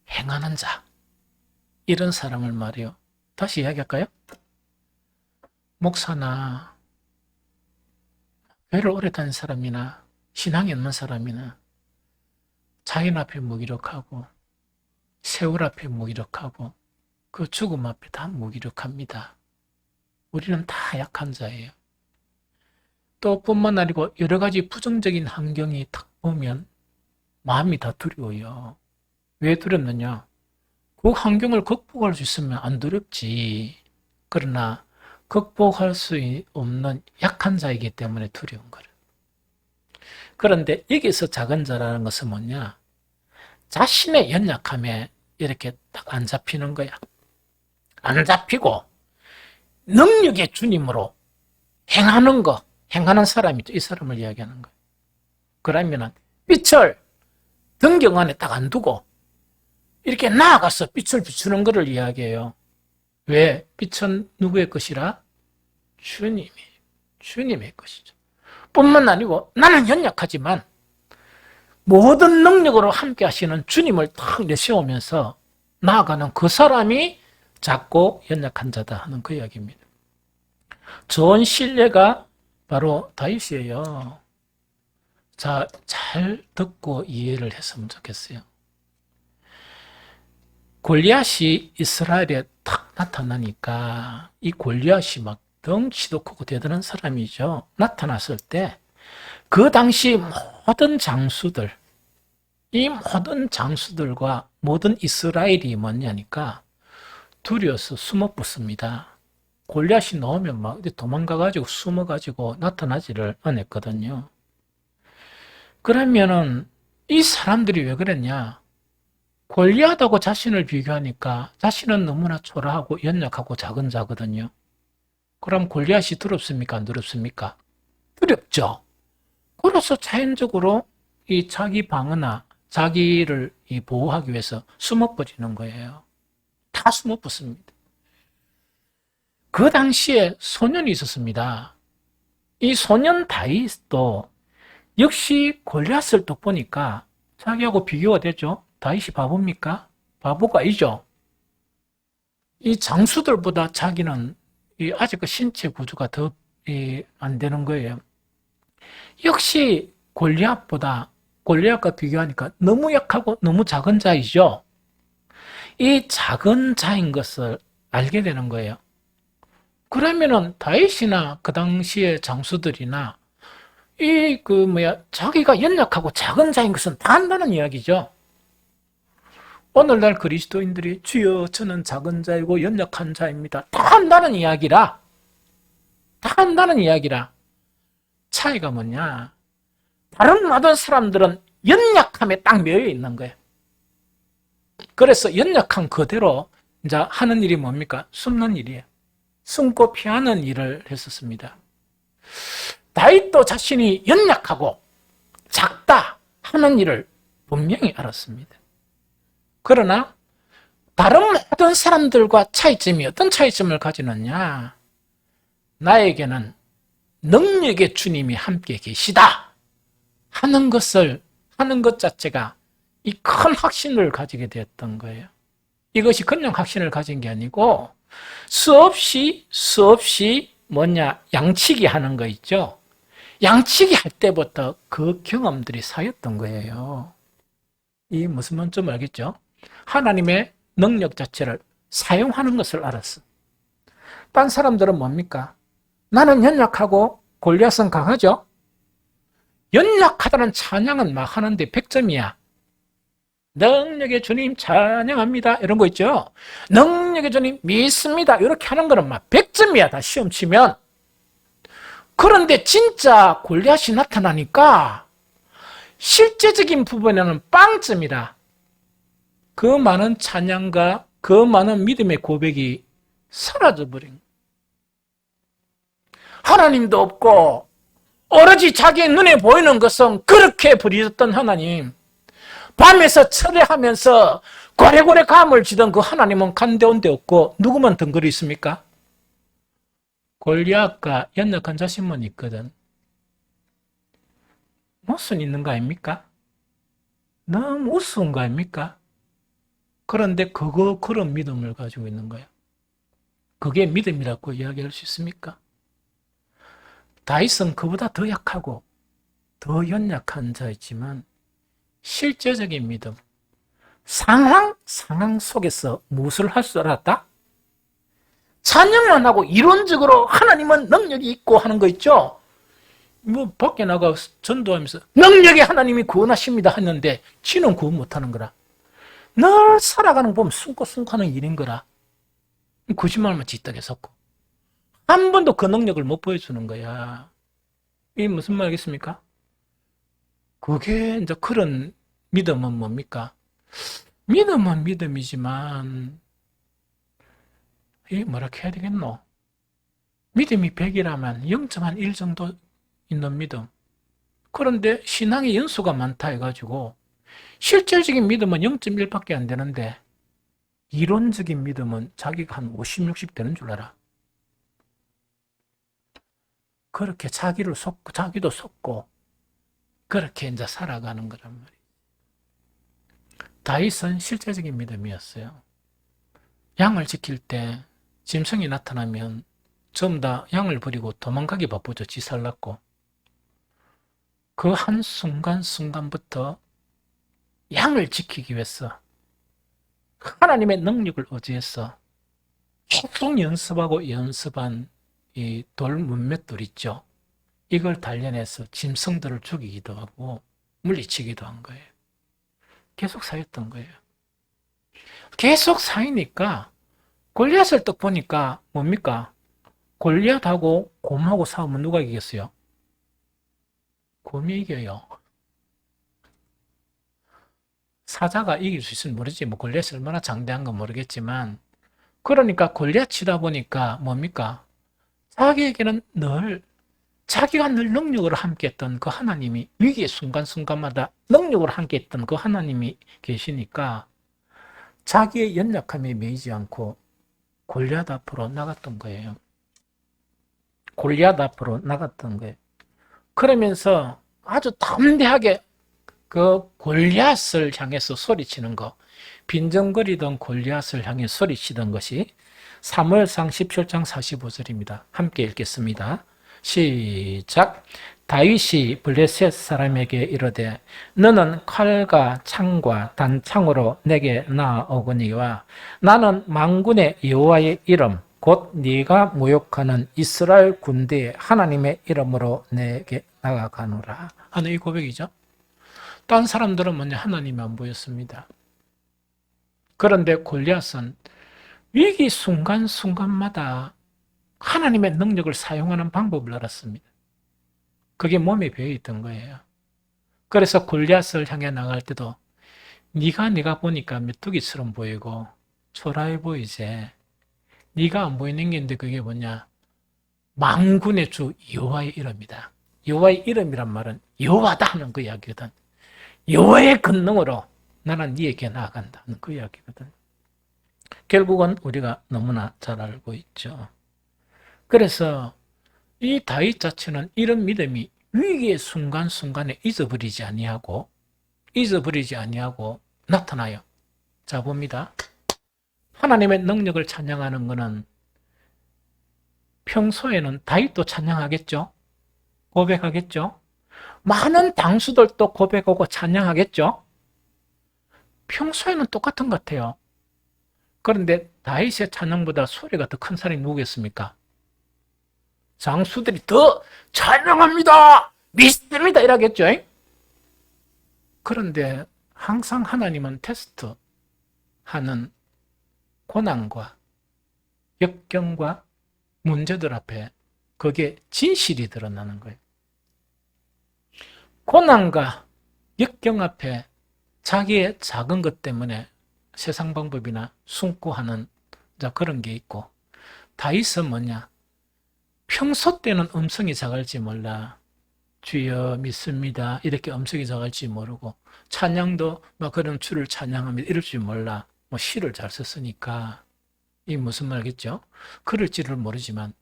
행하는 자, 이런 사람을 말이요. 다시 이야기할까요? 목사나 교회를 오래 다닌 사람이나 신앙이 없는 사람이나 자연 앞에 무기력하고 세월 앞에 무기력하고 그 죽음 앞에 다 무기력합니다. 우리는 다 약한 자예요. 또 뿐만 아니고 여러 가지 부정적인 환경이 딱 보면 마음이 다 두려워요. 왜 두렵느냐? 그 환경을 극복할 수 있으면 안 두렵지. 그러나 극복할 수 없는 약한 자이기 때문에 두려운 거예요. 그런데 여기서 작은 자라는 것은 뭐냐? 자신의 연약함에 이렇게 딱 안 잡히는 거야. 안 잡히고 능력의 주님으로 행하는 거, 행하는 사람이죠. 이 사람을 이야기하는 거예요. 그러면은 빛을 등경 안에 딱 안 두고 이렇게 나아가서 빛을 비추는 것을 이야기해요. 왜? 빛은 누구의 것이라? 주님의 것이죠. 뿐만 아니고 나는 연약하지만 모든 능력으로 함께 하시는 주님을 탁 내세우면서 나아가는 그 사람이 작고 연약한 자다 하는 그 이야기입니다. 좋은 신뢰가 바로 다윗이에요. 자, 잘 듣고 이해를 했으면 좋겠어요. 골리앗이 이스라엘에 탁 나타나니까 이 골리앗이 막 덩치도 크고 대단한 사람이죠. 나타났을 때 그 당시 모든 장수들, 이 모든 장수들과 모든 이스라엘이 뭐냐니까 두려워서 숨어 붙습니다. 골리앗이 나오면 막 도망가가지고 숨어가지고 나타나지를 않았거든요. 그러면은 이 사람들이 왜 그랬냐? 골리앗하고 자신을 비교하니까 자신은 너무나 초라하고 연약하고 작은 자거든요. 그럼 골리앗이 두렵습니까? 안 두렵습니까? 두렵죠. 그래서 자연적으로 이 자기 방어나 자기를 보호하기 위해서 숨어 버리는 거예요. 다 숨어 붙습니다. 그 당시에 소년이 있었습니다. 이 소년 다윗도 역시 골리앗을 또 보니까 자기하고 비교가 되죠. 다윗이 바보입니까? 바보가 아니죠. 이 장수들보다 자기는 아직 그 신체 구조가 더 안 되는 거예요. 역시 골리앗과 비교하니까 너무 약하고 너무 작은 자이죠. 이 작은 자인 것을 알게 되는 거예요. 그러면은 다윗이나 그 당시의 장수들이나 자기가 연약하고 작은 자인 것은 다 안다는 이야기죠. 오늘날 그리스도인들이 주여 저는 작은 자이고 연약한 자입니다. 다 안다는 이야기라. 차이가 뭐냐? 다른 모든 사람들은 연약함에 딱 매여 있는 거예요. 그래서 연약한 그대로 이제 하는 일이 뭡니까? 숨는 일이에요. 숨고 피하는 일을 했었습니다. 다윗도 자신이 연약하고 작다 하는 일을 분명히 알았습니다. 그러나 다른 모든 사람들과 차이점이 어떤 차이점을 가지느냐? 나에게는 능력의 주님이 함께 계시다 하는 것을 하는 것 자체가 이 큰 확신을 가지게 되었던 거예요. 이것이 그냥 확신을 가진 게 아니고 수없이 양치기 하는 거 있죠. 양치기 할 때부터 그 경험들이 쌓였던 거예요. 이 무슨 말인지 좀 알겠죠? 하나님의 능력 자체를 사용하는 것을 알았어. 딴 사람들은 뭡니까? 나는 연약하고 골리앗은 강하죠? 연약하다는 찬양은 막 하는데 100점이야. 능력의 주님 찬양합니다. 이런 거 있죠? 능력의 주님 믿습니다. 이렇게 하는 거는 막 100점이야. 다 시험 치면. 그런데 진짜 골리앗이 나타나니까 실제적인 부분에는 빵점이다. 그 많은 찬양과 그 많은 믿음의 고백이 사라져버린. 하나님도 없고 오로지 자기의 눈에 보이는 것은 그렇게 부리셨던 하나님, 밤에서 철회하면서 고래고래 감을 지던 그 하나님은 간데온데 없고 누구만 덩그리 있습니까? 골리앗과 연약한 자신만 있거든. 무슨 있는 거 아닙니까? 너무 우스운 거 아닙니까? 그런데 그런 믿음을 가지고 있는 거야. 그게 믿음이라고 이야기할 수 있습니까? 다윗은 그보다 더 약하고 더 연약한 자였지만 실제적인 믿음, 상황 속에서 무엇을 할 줄 알았다? 찬양만 하고 이론적으로 하나님은 능력이 있고 하는 거 있죠? 뭐 밖에 나가 전도하면서 능력이 하나님이 구원하십니다 하는데 지는 구원 못하는 거라. 늘 살아가는 거 보면 숨고숨고하는 일인 거라. 거짓말만 짓다게 섞고 한 번도 그 능력을 못 보여주는 거야. 이게 무슨 말이겠습니까? 그게 이제 그런 믿음은 뭡니까? 믿음은 믿음이지만 이게 뭐라 해야 되겠노? 믿음이 100이라면 0.1 정도 있는 믿음. 그런데 신앙의 연수가 많다 해가지고 실질적인 믿음은 0.1밖에 안 되는데 이론적인 믿음은 자기가 한 50, 60 되는 줄 알아. 그렇게 자기를 속고 자기도 속고 그렇게 이제 살아가는 거란 말이에요. 다윗은 실제적인 믿음이었어요. 양을 지킬 때 짐승이 나타나면 전부 다 양을 버리고 도망가기 바쁘죠. 지 살랐고. 그 한 순간부터 양을 지키기 위해서 하나님의 능력을 의지해서 계속 연습한 이 돌 문맷돌 있죠. 이걸 단련해서 짐승들을 죽이기도 하고 물리치기도 한 거예요. 계속 쌓였던 거예요. 계속 쌓이니까 골리앗을 딱 보니까 뭡니까? 골리앗하고 곰하고 싸우면 누가 이기겠어요? 곰이 이겨요. 사자가 이길 수 있으면 모르지. 뭐 골리앗이 얼마나 장대한 건 모르겠지만 그러니까 골리앗 치다 보니까 뭡니까? 자기가 늘 능력으로 함께했던 그 하나님이 위기의 순간순간마다 능력으로 함께했던 그 하나님이 계시니까 자기의 연약함에 매이지 않고 골리앗 앞으로 나갔던 거예요. 골리앗 앞으로 나갔던 거예요. 그러면서 아주 담대하게 그 골리앗을 향해서 소리치는 거, 빈정거리던 골리앗을 향해 소리치던 것이 사무엘상 17장 45절입니다. 함께 읽겠습니다. 시작. 다윗이 블레셋 사람에게 이르되 너는 칼과 창과 단창으로 내게 나아오거니와 나는 만군의 여호와의 이름 곧 네가 모욕하는 이스라엘 군대의 하나님의 이름으로 내게 나아가노라 하는 이 고백이죠. 딴 사람들은 먼저 하나님이 안 보였습니다. 그런데 골리앗은 위기 순간순간마다 하나님의 능력을 사용하는 방법을 알았습니다. 그게 몸에 배어있던 거예요. 그래서 골리앗을 향해 나갈 때도 네가 보니까 메뚜기처럼 보이고 초라해 보이지. 네가 안 보이는 게 있는데 그게 뭐냐? 만군의 주 여호와의 이름이다. 여호와의 이름이란 말은 여호와다 하는 그 이야기거든. 여호와의 권능으로 나는 네에게 나아간다는 그 이야기거든. 결국은 우리가 너무나 잘 알고 있죠. 그래서 이 다윗 자체는 이런 믿음이 위기의 순간순간에 잊어버리지 아니하고 잊어버리지 아니하고 나타나요. 자, 봅니다. 하나님의 능력을 찬양하는 것은 평소에는 다윗도 찬양하겠죠? 고백하겠죠? 많은 당수들도 고백하고 찬양하겠죠? 평소에는 똑같은 것 같아요. 그런데 다윗의 찬양보다 소리가 더 큰 사람이 누구겠습니까? 장수들이 더 찬양합니다! 믿습니다! 이라겠죠? 그런데 항상 하나님은 테스트하는 고난과 역경과 문제들 앞에 그게 진실이 드러나는 거예요. 고난과 역경 앞에 자기의 작은 것 때문에 세상 방법이나 숨고하는 그런 게 있고, 다윗은 뭐냐? 평소 때는 음성이 작을지 몰라. 주여 믿습니다. 이렇게 음성이 작을지 모르고, 찬양도 막 그런 주를 찬양합니다. 이럴 줄 몰라. 뭐 시를 잘 썼으니까. 이 무슨 말겠죠? 그럴지를 모르지만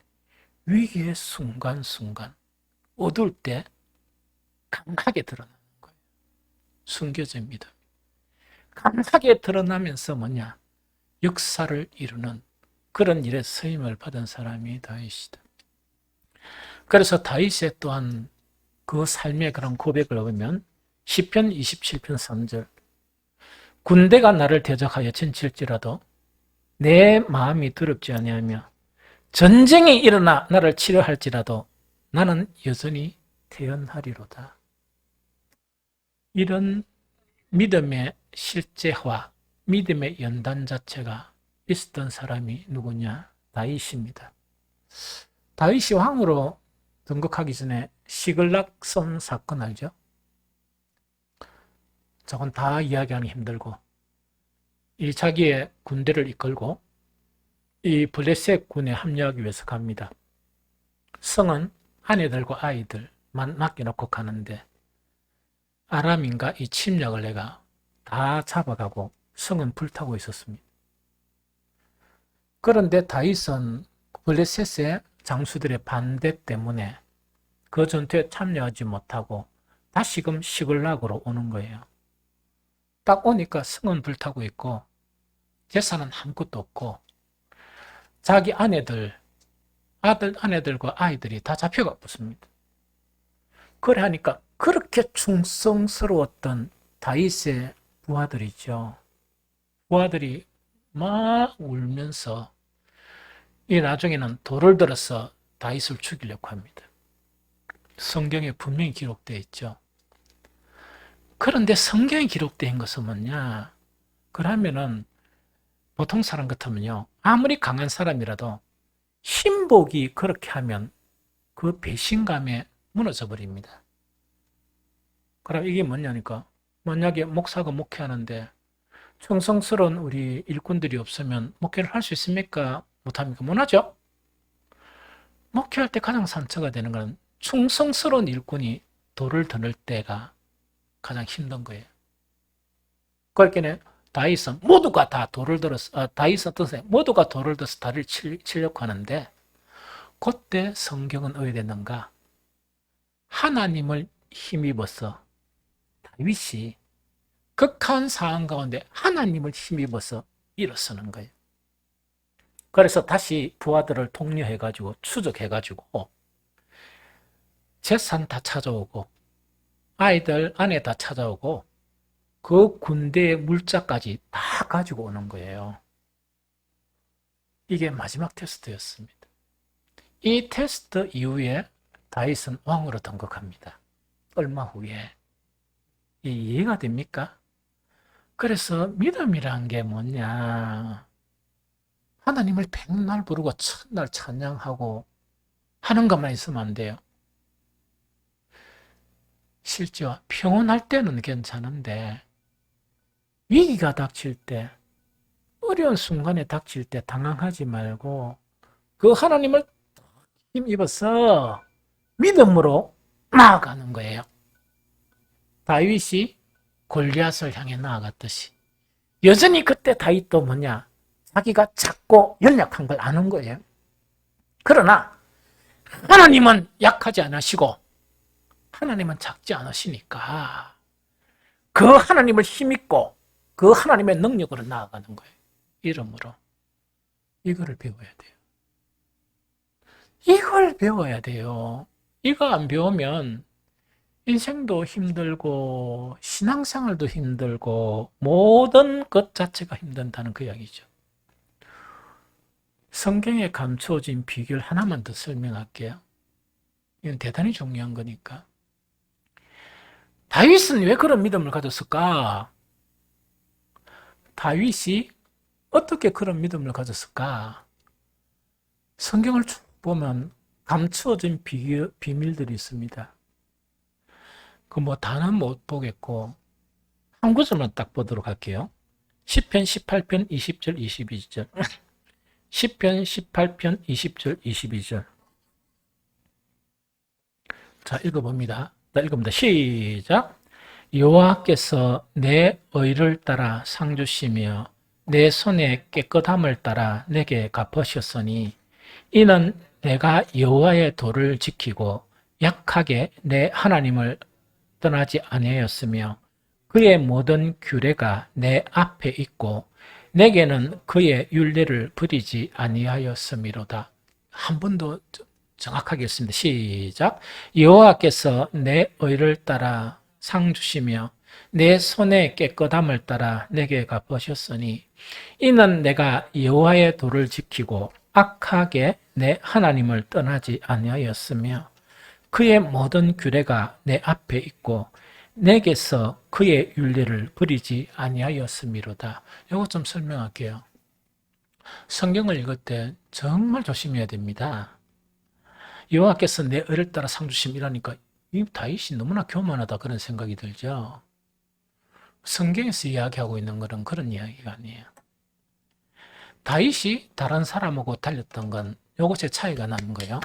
위기의 순간순간 어두울 때 강하게 드러나는 거예요. 숨겨진 믿음. 강하게 드러나면서 뭐냐? 역사를 이루는 그런 일에 쓰임을 받은 사람이 다윗이다. 그래서 다윗의 또한 그 삶의 그런 고백을 보면 시편 27편 3절, 군대가 나를 대적하여 진칠지라도 내 마음이 두렵지 아니하며 전쟁이 일어나 나를 치료할지라도 나는 여전히 태연하리로다. 이런 믿음의 실제화, 믿음의 연단 자체가 있었던 사람이 누구냐? 다윗입니다. 다윗이 왕으로 등극하기 전에 시글락선 사건 알죠? 저건 다 이야기하기 힘들고, 이 자기의 군대를 이끌고 이 블레셋 군에 합류하기 위해서 갑니다. 성은 아내들과 아이들만 맡겨놓고 가는데 아람인가 이 침략을 내가 다 잡아가고 성은 불타고 있었습니다. 그런데 다윗은 블레셋의 장수들의 반대 때문에 그 전투에 참여하지 못하고 다시금 시글락으로 오는 거예요. 딱 오니까 성은 불타고 있고 재산은 아무것도 없고 자기 아내들과 아이들이 다 잡혀가 붙습니다. 그래 하니까 그렇게 충성스러웠던 다윗의 부하들이죠. 부하들이 막 울면서 이 나중에는 돌을 들어서 다윗을 죽이려고 합니다. 성경에 분명히 기록되어 있죠. 그런데 성경에 기록된 것은 뭐냐? 그러면은 보통 사람 같으면요, 아무리 강한 사람이라도 신복이 그렇게 하면 그 배신감에 무너져 버립니다. 그럼 이게 뭐냐니까, 만약에 목사가 목회하는데 충성스러운 우리 일꾼들이 없으면 목회를 할 수 있습니까? 못합니까? 못하죠? 목회할 때 가장 상처가 되는 건 충성스러운 일꾼이 돌을 드는 때가 가장 힘든 거예요. 그렇게 다윗은 모두가 다 돌을 들어서, 다윗은 뜻에 모두가 돌을 들어서 다리를 치려고 하는데, 그때 성경은 어떻게 됐는가? 하나님을 힘입어서 다윗이 극한 상황 가운데 하나님을 힘입어서 일어서는 거예요. 그래서 다시 부하들을 독려해가지고 추적해가지고 재산 다 찾아오고 아이들, 아내 다 찾아오고 그 군대의 물자까지 다 가지고 오는 거예요. 이게 마지막 테스트였습니다. 이 테스트 이후에 다윗은 왕으로 등극합니다. 얼마 후에. 이해가 됩니까? 그래서 믿음이란 게 뭐냐? 하나님을 백날 부르고 첫날 찬양하고 하는 것만 있으면 안 돼요. 실제와 평온할 때는 괜찮은데 위기가 닥칠 때, 어려운 순간에 닥칠 때 당황하지 말고 그 하나님을 힘입어서 믿음으로 나아가는 거예요. 다윗이 골리앗을 향해 나아갔듯이 여전히 그때 다윗도 뭐냐? 자기가 작고 연약한 걸 아는 거예요. 그러나 하나님은 약하지 않으시고 하나님은 작지 않으시니까 그 하나님을 힘입고 그 하나님의 능력으로 나아가는 거예요. 이름으로. 이거를 배워야 돼요. 이걸 배워야 돼요. 이거 안 배우면 인생도 힘들고 신앙생활도 힘들고 모든 것 자체가 힘든다는 그 이야기죠. 성경에 감추어진 비결 하나만 더 설명할게요. 이건 대단히 중요한 거니까. 다윗은 왜 그런 믿음을 가졌을까? 다윗이 어떻게 그런 믿음을 가졌을까? 성경을 쭉 보면 감추어진 비밀들이 있습니다. 그 뭐 다는 못 보겠고 한 구절만 딱 보도록 할게요. 시편 18편 20절 22절. 시편 18편 20절 22절. 자, 읽어봅니다. 읽어봅니다. 시작. 여호와께서 내 의를 따라 상 주시며 내 손의 깨끗함을 따라 내게 갚으셨으니 이는 내가 여호와의 도를 지키고 약하게 내 하나님을 떠나지 아니하였으며 그의 모든 규례가 내 앞에 있고 내게는 그의 율례를 버리지 아니하였음이로다. 한 번 더 정확하게 읽습니다. 시작. 여호와께서 내 의를 따라 상 주시며 내 손의 깨끗함을 따라 내게 갚으셨으니 이는 내가 여호와의 도를 지키고 악하게 내 하나님을 떠나지 아니하였으며 그의 모든 규례가 내 앞에 있고 내게서 그의 율례를 버리지 아니하였음이로다. 이거 좀 설명할게요. 성경을 읽을 때 정말 조심해야 됩니다. 여호와께서 내 의를 따라 상 주심이라니까 이 다윗이 너무나 교만하다 그런 생각이 들죠. 성경에서 이야기하고 있는 것은 그런 이야기가 아니에요. 다윗이 다른 사람하고 달렸던 건 이것에 차이가 나는 거예요.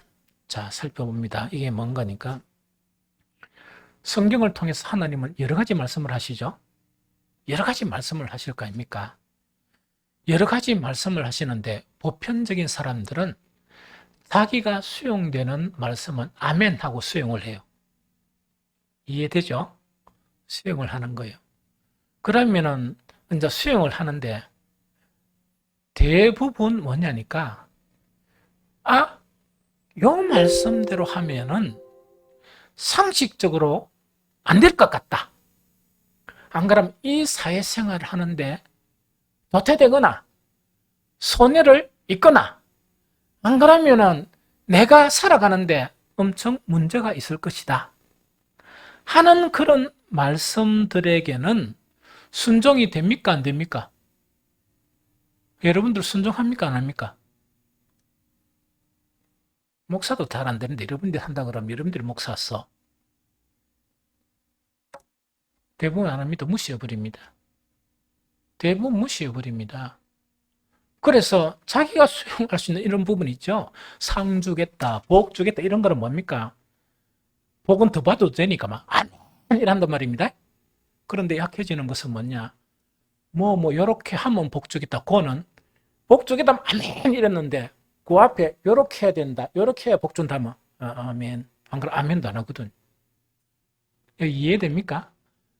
자, 살펴봅니다. 이게 뭔가니까 성경을 통해서 하나님은 여러 가지 말씀을 하시죠. 여러 가지 말씀을 하실 거 아닙니까? 여러 가지 말씀을 하시는데 보편적인 사람들은 자기가 수용되는 말씀은 아멘 하고 수용을 해요. 이해되죠? 수용을 하는 거예요. 그러면은 이제 수용을 하는데 대부분 뭐냐니까 요 말씀대로 하면은 상식적으로 안 될 것 같다. 안 그러면 이 사회생활을 하는데 도태되거나 손해를 입거나 안 그러면은 내가 살아가는데 엄청 문제가 있을 것이다 하는 그런 말씀들에게는 순종이 됩니까? 안 됩니까? 여러분들 순종합니까? 안 합니까? 목사도 잘 안 되는데 여러분들이 한다 그러면 여러분들이 목사 써. 대부분 안 합니다. 무시해버립니다. 대부분 무시해버립니다. 그래서 자기가 수용할 수 있는 이런 부분 있죠. 상 주겠다, 복 주겠다 이런 거는 뭡니까? 복은 더 받아도 되니까 막 아멘 한단 말입니다. 그런데 약해지는 것은 뭐냐? 요렇게 하면 복 주겠다. 그거는 복 주겠다 아멘 이랬는데 그 앞에 요렇게 해야 된다. 요렇게 해야 복 준다면 아멘. 안 그럼 아멘도 안 하거든. 이해됩니까?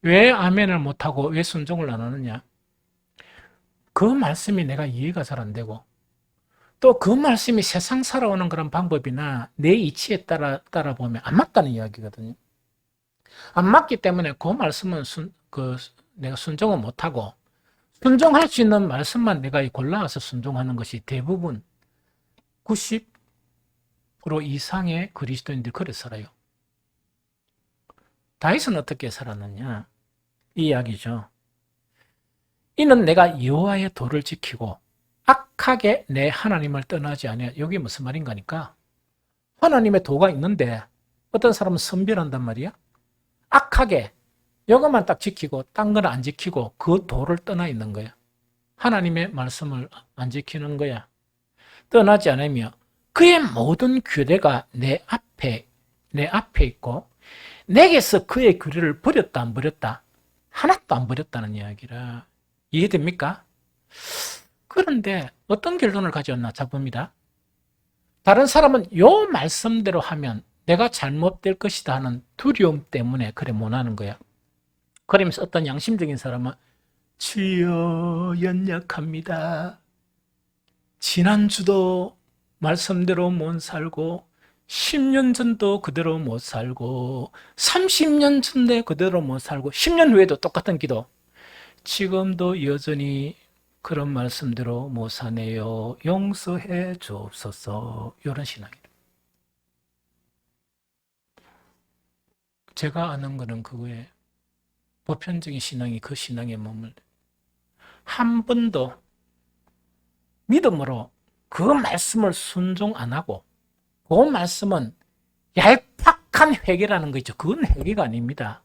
왜 아멘을 못하고 왜 순종을 안 하느냐? 그 말씀이 내가 이해가 잘 안 되고 또 그 말씀이 세상 살아오는 그런 방법이나 내 이치에 따라 보면 안 맞다는 이야기거든요. 안 맞기 때문에 그 말씀은 내가 순종을 못하고 순종할 수 있는 말씀만 내가 골라와서 순종하는 것이 대부분 90% 이상의 그리스도인들이 그래 살아요. 다윗은 어떻게 살았느냐? 이 이야기죠. 이는 내가 여호와의 도를 지키고 악하게 내 하나님을 떠나지 아니하. 이게 무슨 말인가니까 하나님의 도가 있는데 어떤 사람은 선별한단 말이야. 악하게 이것만 딱 지키고 딴 건 안 지키고 그 도를 떠나 있는 거야. 하나님의 말씀을 안 지키는 거야. 떠나지 않으며 그의 모든 규례가 내 앞에 있고 내게서 그의 규례를 버렸다 안 버렸다? 하나도 안 버렸다는 이야기라. 이해됩니까? 그런데 어떤 결론을 가져왔나 자 봅니다. 다른 사람은 요 말씀대로 하면 내가 잘못될 것이다 하는 두려움 때문에 그래 못하는 거야. 그러면서 어떤 양심적인 사람은 주여 연약합니다. 지난주도 말씀대로 못 살고 10년 전도 그대로 못 살고 30년 전에 그대로 못 살고 10년 후에도 똑같은 기도. 지금도 여전히 그런 말씀대로 못 사네요. 용서해 주옵소서. 이런 신앙이에요. 제가 아는 거는 그거에 보편적인 신앙이 그 신앙에 머물러 한 번도 믿음으로 그 말씀을 순종 안 하고 그 말씀은 얄팍한 회개라는 거 있죠. 그건 회개가 아닙니다.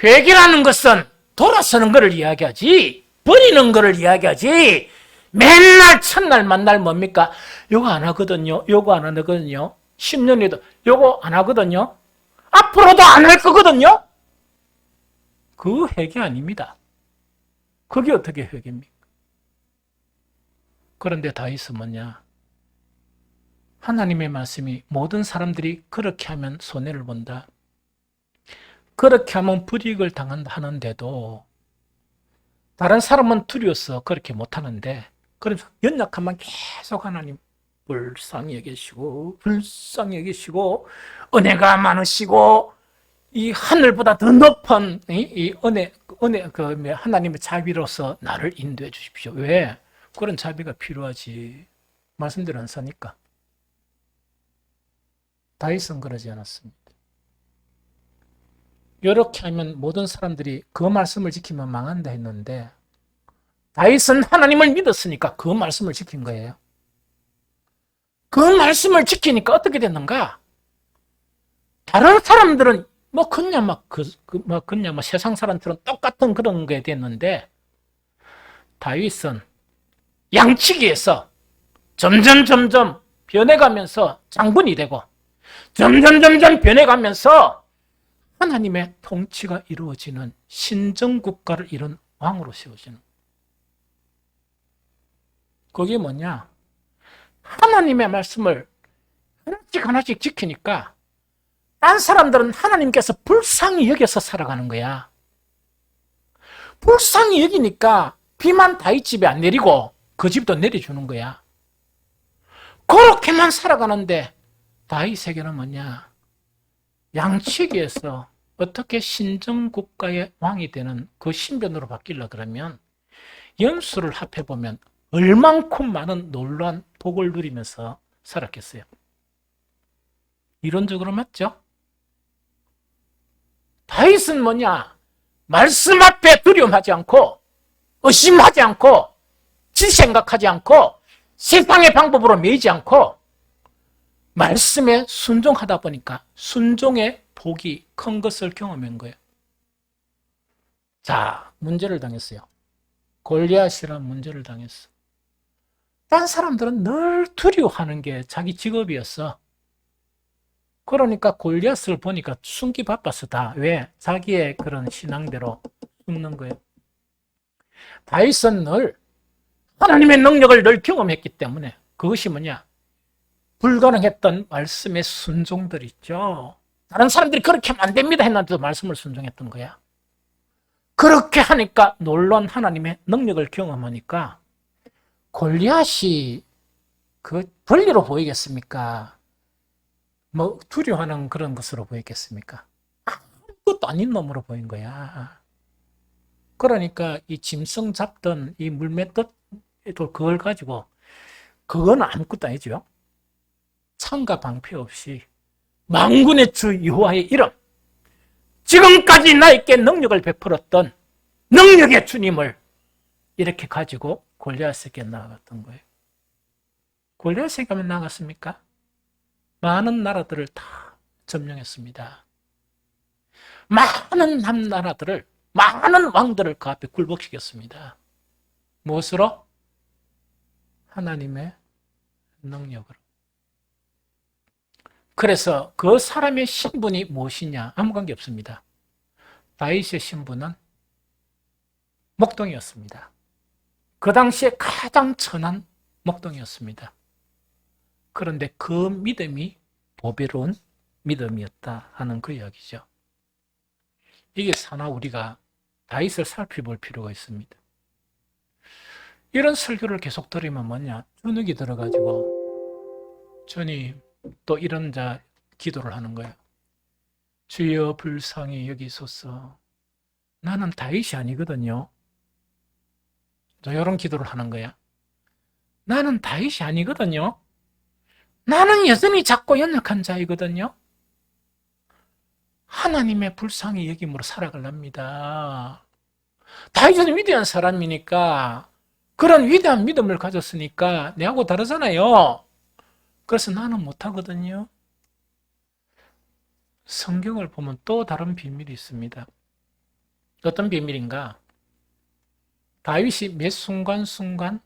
회개라는 것은 돌아서는 것을 이야기하지 버리는 것을 이야기하지 맨날 첫날 만날 뭡니까? 요거 안 하거든요. 요거 안 하거든요. 10년에도 요거 안 하거든요. 앞으로도 안 할 거거든요. 그 회개 아닙니다. 그게 어떻게 회개입니까? 그런데 다윗은 뭐냐? 하나님의 말씀이 모든 사람들이 그렇게 하면 손해를 본다. 그렇게 하면 불이익을 당한다 하는데도 다른 사람은 두려워서 그렇게 못하는데 그래서 연약함만 계속 하나님 불쌍히 여기시고 불쌍히 여기시고 은혜가 많으시고 이 하늘보다 더 높은 이 은혜 그 하나님의 자비로서 나를 인도해 주십시오. 왜? 그런 자비가 필요하지. 말씀대로 안 사니까. 다윗은 그러지 않았습니다. 이렇게 하면 모든 사람들이 그 말씀을 지키면 망한다 했는데 다윗은 하나님을 믿었으니까 그 말씀을 지킨 거예요. 그 말씀을 지키니까 어떻게 됐는가? 다른 사람들은 그냥 세상 사람처럼 똑같은 그런 게 됐는데 다윗은 양치기에서 점점 변해가면서 장군이 되고 점점 변해가면서 하나님의 통치가 이루어지는 신정국가를 이룬 왕으로 세워지는. 그게 뭐냐? 하나님의 말씀을 하나씩 지키니까 딴 사람들은 하나님께서 불쌍히 여겨서 살아가는 거야. 불쌍히 여기니까 비만 다윗 집에 안 내리고 그 집도 내려주는 거야. 그렇게만 살아가는데 다윗에게는 뭐냐? 양치기에서 어떻게 신정국가의 왕이 되는 그 신변으로 바뀌려 그러면 연수를 합해보면 얼만큼 많은 놀라운 복을 누리면서 살았겠어요. 이론적으로 맞죠? 다윗은 뭐냐? 말씀 앞에 두려움하지 않고 의심하지 않고 지 생각하지 않고 세상의 방법으로 매이지 않고 말씀에 순종하다 보니까 순종의 복이 큰 것을 경험한 거예요. 자, 문제를 당했어요. 골리앗이라는 문제를 당했어. 딴 사람들은 늘 두려워하는 게 자기 직업이었어. 그러니까 골리앗을 보니까 숨기 바빴어 다. 왜? 자기의 그런 신앙대로 숨는 거예요. 다윗은 늘 하나님의 능력을 늘 경험했기 때문에 그것이 뭐냐? 불가능했던 말씀의 순종들 있죠. 다른 사람들이 그렇게 하면 안 됩니다 했는데도 말씀을 순종했던 거야. 그렇게 하니까 놀라운 하나님의 능력을 경험하니까 골리앗이 그 벌레로 보이겠습니까? 뭐 두려워하는 그런 것으로 보이겠습니까? 아무것도 아닌 놈으로 보인 거야. 그러니까 이 짐승 잡던 이 물맷돌 그걸 가지고 그건 아무것도 아니죠. 창과 방패 없이 만군의 주 여호와의 이름, 지금까지 나에게 능력을 베풀었던 능력의 주님을 이렇게 가지고 골리앗에게 나아갔던 거예요. 골리앗에게 하면 나아갔습니까? 많은 나라들을 다 점령했습니다. 많은 남나라들을, 많은 왕들을 그 앞에 굴복시켰습니다. 무엇으로? 하나님의 능력으로. 그래서 그 사람의 신분이 무엇이냐? 아무 관계 없습니다. 다윗의 신분은 목동이었습니다. 그 당시에 가장 천한 목동이었습니다. 그런데 그 믿음이 보배로운 믿음이었다 하는 그 이야기죠. 이게 사나 우리가 다윗을 살펴볼 필요가 있습니다. 이런 설교를 계속 들으면 뭐냐? 주눅이 들어가지고 주님 또 이런 기도를 하는 거예요. 주여 불쌍히 여기소서. 나는 다윗이 아니거든요. 이런 기도를 하는 거야. 나는 다윗이 아니거든요. 나는 여전히 작고 연약한 자이거든요. 하나님의 불쌍히 여김으로 살아가랍니다. 다윗은 위대한 사람이니까 그런 위대한 믿음을 가졌으니까 내하고 다르잖아요. 그래서 나는 못하거든요. 성경을 보면 또 다른 비밀이 있습니다. 어떤 비밀인가? 다윗이 몇 순간순간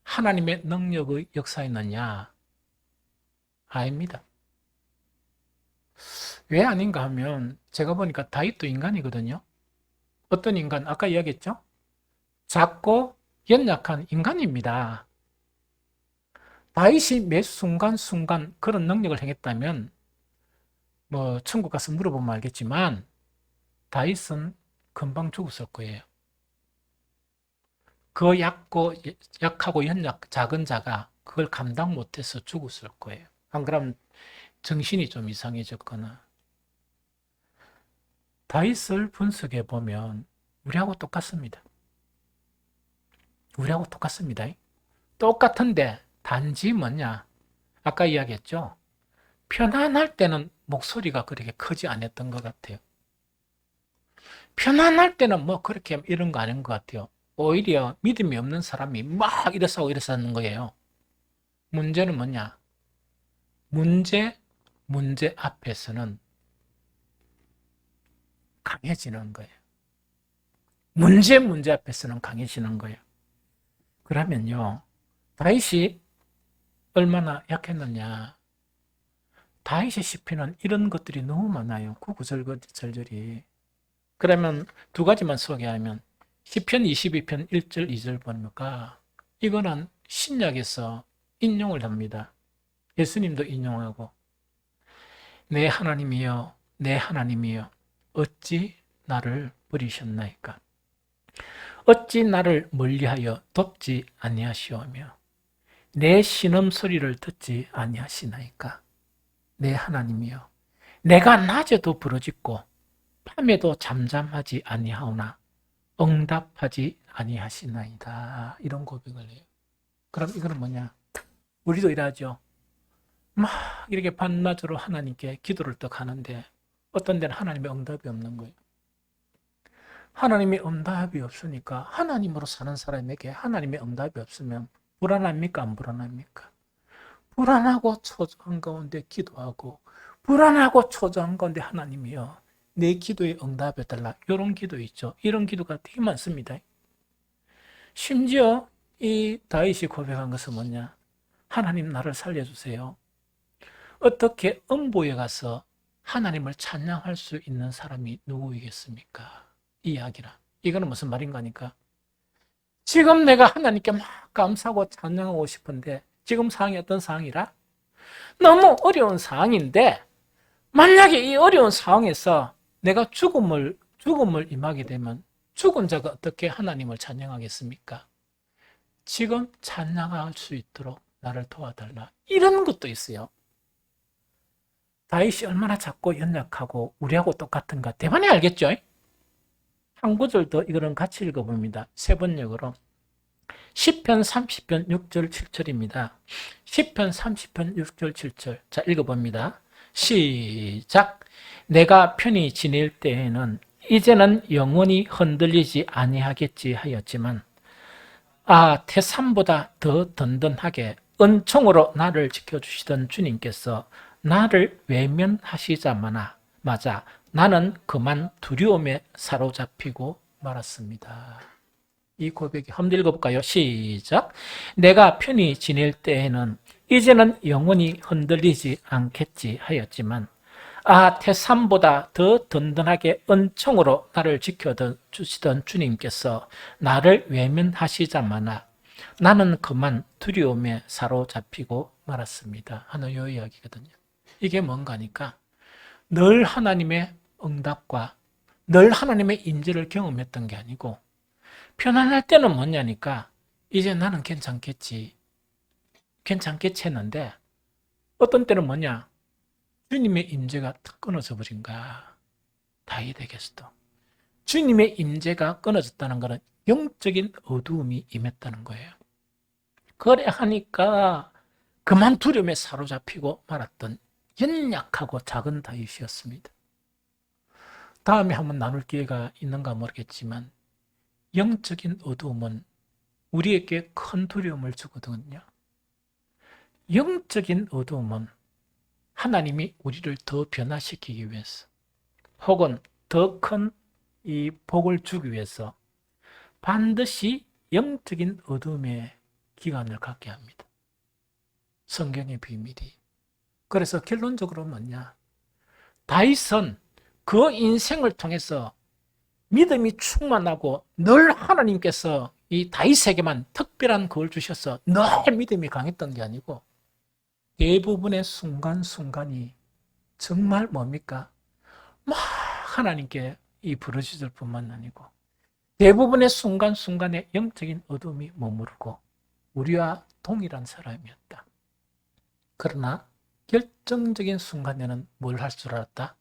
하나님의 능력의 역사였느냐? 아닙니다. 왜 아닌가 하면 제가 보니까 다윗도 인간이거든요. 어떤 인간? 아까 이야기했죠? 작고 연약한 인간입니다. 다윗이 매 순간순간 그런 능력을 행했다면 뭐 천국 가서 물어보면 알겠지만 다윗은 금방 죽었을 거예요. 그 약하고 작은 자가 그걸 감당 못해서 죽었을 거예요. 안 그러면 정신이 좀 이상해졌거나. 다윗을 분석해 보면 우리하고 똑같습니다. 우리하고 똑같습니다. 똑같은데 단지 뭐냐? 아까 이야기했죠? 편안할 때는 목소리가 그렇게 크지 않았던 것 같아요. 편안할 때는 뭐 그렇게 이런 거 아닌 것 같아요. 오히려 믿음이 없는 사람이 막 이래서 이랬었는 거예요. 문제는 뭐냐? 문제 앞에서는 강해지는 거예요. 문제 앞에서는 강해지는 거예요. 그러면요, 다윗이 얼마나 약했느냐? 다윗의 시편은 이런 것들이 너무 많아요. 구구절절이. 그러면 두 가지만 소개하면 시편 22편 1절 2절 보니까 이거는 신약에서 인용을 합니다. 예수님도 인용하고 내 하나님이여 내 하나님이여 어찌 나를 버리셨나이까? 어찌 나를 멀리하여 돕지 아니하시오며 내 신음소리를 듣지 아니하시나이까? 내 하나님이여 내가 낮에도 부르짖고 밤에도 잠잠하지 아니하오나 응답하지 아니하시나이다. 이런 고백을 해요. 그럼 이거는 뭐냐? 우리도 이러죠. 막 이렇게 반나절로 하나님께 기도를 떡 하는데 어떤 데는 하나님의 응답이 없는 거예요. 하나님의 응답이 없으니까 하나님으로 사는 사람에게 하나님의 응답이 없으면 불안합니까? 안 불안합니까? 불안하고 초조한 가운데 기도하고 불안하고 초조한 가운데 하나님이여 내 기도에 응답해 달라. 이런 기도 있죠. 이런 기도가 되게 많습니다. 심지어 이 다윗이 고백한 것은 뭐냐? 하나님 나를 살려주세요. 어떻게 음보에 가서 하나님을 찬양할 수 있는 사람이 누구이겠습니까? 이 이야기라. 이거는 무슨 말인가 하니까 지금 내가 하나님께 막 감사하고 찬양하고 싶은데 지금 상황이 어떤 상황이라? 너무 어려운 상황인데 만약에 이 어려운 상황에서 내가 죽음을 임하게 되면 죽은 자가 어떻게 하나님을 찬양하겠습니까? 지금 찬양할 수 있도록 나를 도와달라. 이런 것도 있어요. 다윗이 얼마나 작고 연약하고 우리하고 똑같은가 대만에 알겠죠? 한 구절 더 이거는 같이 읽어봅니다. 세 번역으로. 시편 30편 6절 7절입니다. 시편 30편 6절 7절. 자, 읽어봅니다. 시작. 내가 편히 지낼 때에는 이제는 영원히 흔들리지 아니하겠지 하였지만 태산보다 더 든든하게 은총으로 나를 지켜주시던 주님께서 나를 외면하시자마자 나는 그만 두려움에 사로잡히고 말았습니다. 이 고백이 한번 읽어볼까요? 시작. 내가 편히 지낼 때에는 이제는 영원히 흔들리지 않겠지 하였지만 태산보다 더 든든하게 은총으로 나를 지켜주시던 주님께서 나를 외면하시자마자 나는 그만 두려움에 사로잡히고 말았습니다 하는 요 이야기거든요. 이게 뭔가 하니까 늘 하나님의 응답과 늘 하나님의 임재를 경험했던 게 아니고 편안할 때는 뭐냐니까 이제 나는 괜찮겠지. 괜찮겠지 했는데 어떤 때는 뭐냐? 주님의 임재가 탁 끊어져 버린 거야. 다윗에게서도. 주님의 임재가 끊어졌다는 것은 영적인 어두움이 임했다는 거예요. 그래 하니까 그만 두려움에 사로잡히고 말았던 연약하고 작은 다윗이었습니다. 다음에 한번 나눌 기회가 있는가 모르겠지만 영적인 어두움은 우리에게 큰 두려움을 주거든요. 영적인 어두움은 하나님이 우리를 더 변화시키기 위해서 혹은 더 큰 이 복을 주기 위해서 반드시 영적인 어둠의 기간을 갖게 합니다. 성경의 비밀이. 그래서 결론적으로 뭐냐? 다윗은 그 인생을 통해서 믿음이 충만하고 늘 하나님께서 이 다윗에게만 특별한 그걸 주셔서 늘 믿음이 강했던 게 아니고 대부분의 순간순간이 정말 뭡니까? 막 하나님께 이 부르짖을 뿐만 아니고 대부분의 순간순간에 영적인 어둠이 머무르고 우리와 동일한 사람이었다. 그러나 결정적인 순간에는 뭘 할 줄 알았다?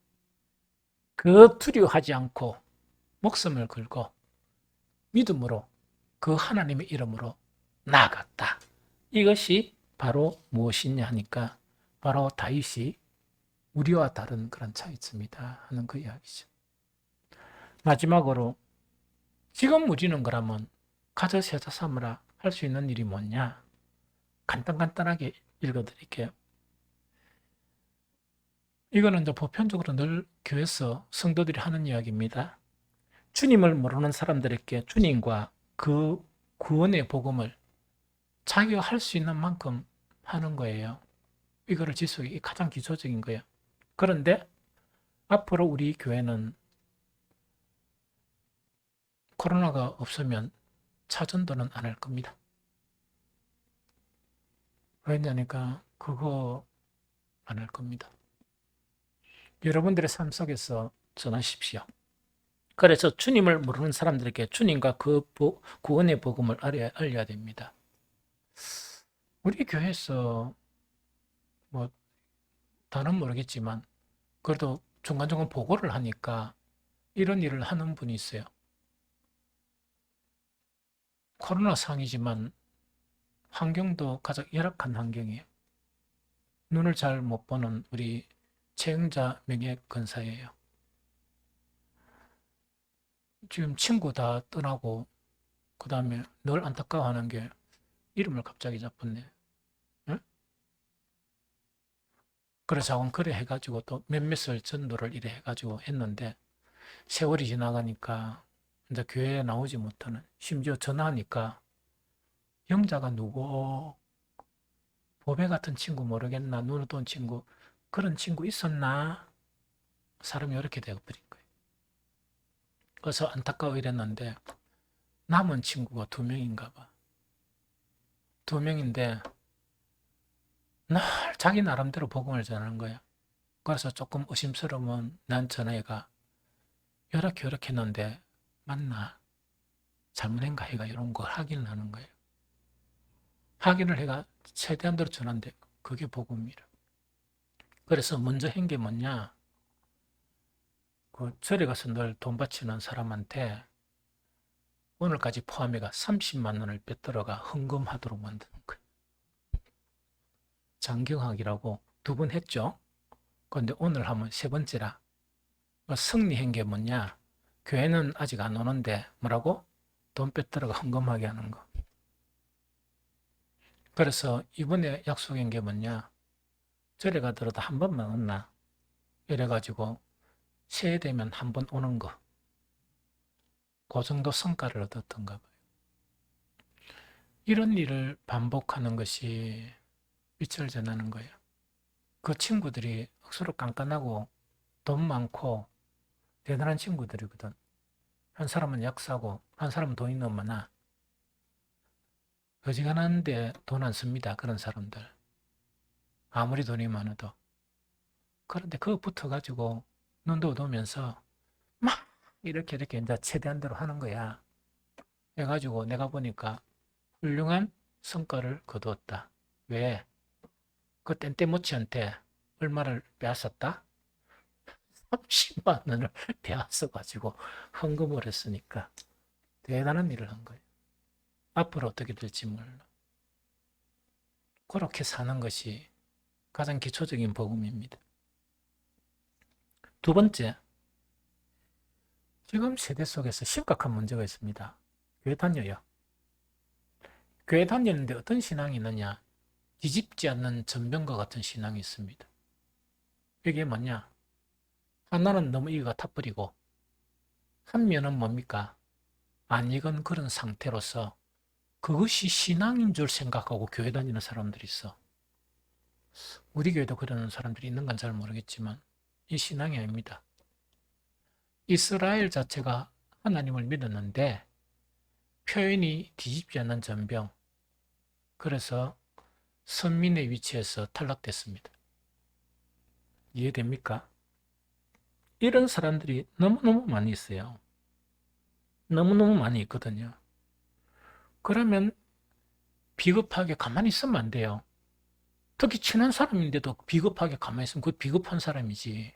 그 두려워하지 않고 목숨을 걸고 믿음으로 그 하나님의 이름으로 나아갔다. 이것이 바로 무엇이냐 하니까 바로 다윗이 우리와 다른 그런 차이점이다 하는 그 이야기죠. 마지막으로 지금 우리는 그러면 가져 세자 삼으라 할 수 있는 일이 뭐냐? 간단하게 읽어드릴게요. 이거는 이제 보편적으로 늘 교회에서 성도들이 하는 이야기입니다. 주님을 모르는 사람들에게 주님과 그 구원의 복음을 자기가 할 수 있는 만큼 하는 거예요. 이거를 지속이 가장 기초적인 거예요. 그런데 앞으로 우리 교회는 코로나가 없으면 차전도는 안 할 겁니다. 왜냐니까 그거 안 할 겁니다. 여러분들의 삶 속에서 전하십시오. 그래서 주님을 모르는 사람들에게 주님과 그 구원의 복음을 알려야 됩니다. 우리 교회에서 뭐 다는 모르겠지만 그래도 중간중간 보고를 하니까 이런 일을 하는 분이 있어요. 코로나 상이지만 환경도 가장 열악한 환경이에요. 눈을 잘 못 보는 우리 채용자 명예근사예요. 지금 친구 다 떠나고 그 다음에 늘 안타까워하는 게 이름을 갑자기 잡았네. 응? 그래서 자꾸 그래 해가지고 또 몇몇을 전도를 이래 해가지고 했는데 세월이 지나가니까 이제 교회에 나오지 못하는, 심지어 전화하니까 영자가 누구 보배 같은 친구 모르겠나, 눈을 뜬 친구, 그런 친구 있었나? 사람이 이렇게 되어버린 거예요. 그래서 안타까워 이랬는데 남은 친구가 2명인가 봐. 2명인데 늘 자기 나름대로 복음을 전하는 거야. 그래서 조금 의심스러우면 난 전화해가 이렇게 했는데 맞나? 잘못한가 해가 이런 걸 확인을 하는 거예요. 확인을 해가 최대한대로 전하는데 그게 복음이라. 그래서 먼저 한 게 뭐냐? 그 절에 가서 늘 돈 바치는 사람한테 오늘까지 포함해가 30만 원을 빼들어가 헌금하도록 만드는 거예요. 장경학이라고 2번 했죠. 그런데 오늘 하면 3번째라. 승리한 게 뭐냐? 교회는 아직 안 오는데 뭐라고? 돈 빼들어가 헌금하게 하는 거. 그래서 이번에 약속한 게 뭐냐? 절에 가더라도 한 번만 온나? 이래가지고 새해 되면 한 번 오는 거. 그 정도 성과를 얻었던가 봐요. 이런 일을 반복하는 것이 빛을 전하는 거예요. 그 친구들이 억수로 깐깐하고 돈 많고 대단한 친구들이거든. 한 사람은 약사고 한 사람은 돈이 너무 많아. 어지간한데 돈 안 씁니다. 그런 사람들. 아무리 돈이 많아도. 그런데 그거 붙어가지고 눈도 어두우면서 막 이렇게 이제 최대한 대로 하는 거야. 해가지고 내가 보니까 훌륭한 성과를 거두었다. 왜? 그 땡땡모치한테 얼마를 빼앗았다? 30만 원을 빼앗아가지고 헌금을 했으니까 대단한 일을 한 거예요. 앞으로 어떻게 될지 몰라. 그렇게 사는 것이 가장 기초적인 복음입니다. 두 번째, 지금 세대 속에서 심각한 문제가 있습니다. 교회 다녀요. 교회 다니는데 어떤 신앙이 있느냐? 뒤집지 않는 전병과 같은 신앙이 있습니다. 이게 뭐냐? 하나는 너무 이가 타버리고 한 면은 뭡니까? 안 익은 그런 상태로서 그것이 신앙인 줄 생각하고 교회 다니는 사람들이 있어. 우리 교회도 그러는 사람들이 있는 건 잘 모르겠지만 이 신앙이 아닙니다. 이스라엘 자체가 하나님을 믿었는데 표현이 뒤집지 않는 전병, 그래서 선민의 위치에서 탈락됐습니다. 이해됩니까? 이런 사람들이 너무너무 많이 있어요. 너무너무 많이 있거든요. 그러면 비겁하게 가만히 있으면 안 돼요. 특히 친한 사람인데도 비겁하게 가만히 있으면 그 비겁한 사람이지.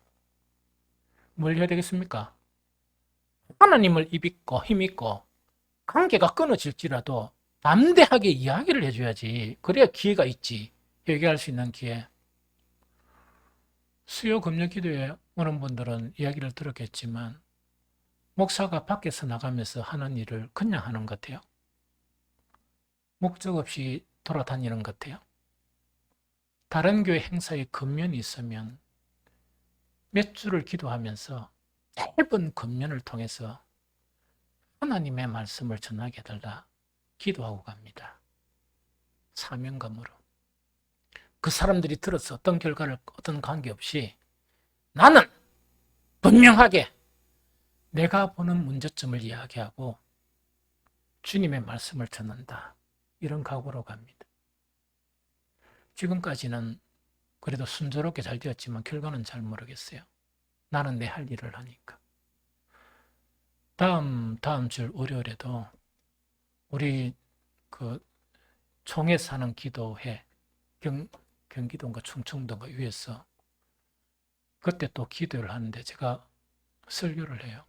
뭘 해야 되겠습니까? 하나님을 입있고 힘있고 관계가 끊어질지라도 담대하게 이야기를 해줘야지. 그래야 기회가 있지. 얘기할 수 있는 기회. 수요 금요 기도에 오는 분들은 이야기를 들었겠지만 목사가 밖에서 나가면서 하는 일을 그냥 하는 것 같아요. 목적 없이 돌아다니는 것 같아요. 다른 교회 행사에 근면이 있으면 몇 주를 기도하면서 짧은 근면을 통해서 하나님의 말씀을 전하게 해달라 기도하고 갑니다. 사명감으로. 그 사람들이 들어서 어떤 결과를 어떤 관계없이 나는 분명하게 내가 보는 문제점을 이야기하고 주님의 말씀을 전한다. 이런 각오로 갑니다. 지금까지는 그래도 순조롭게 잘 되었지만 결과는 잘 모르겠어요. 나는 내 할 일을 하니까. 다음 주 월요일에도 우리 그 총회 사는 기도회 경기도인가 충청도인가 위에서 그때 또 기도를 하는데 제가 설교를 해요.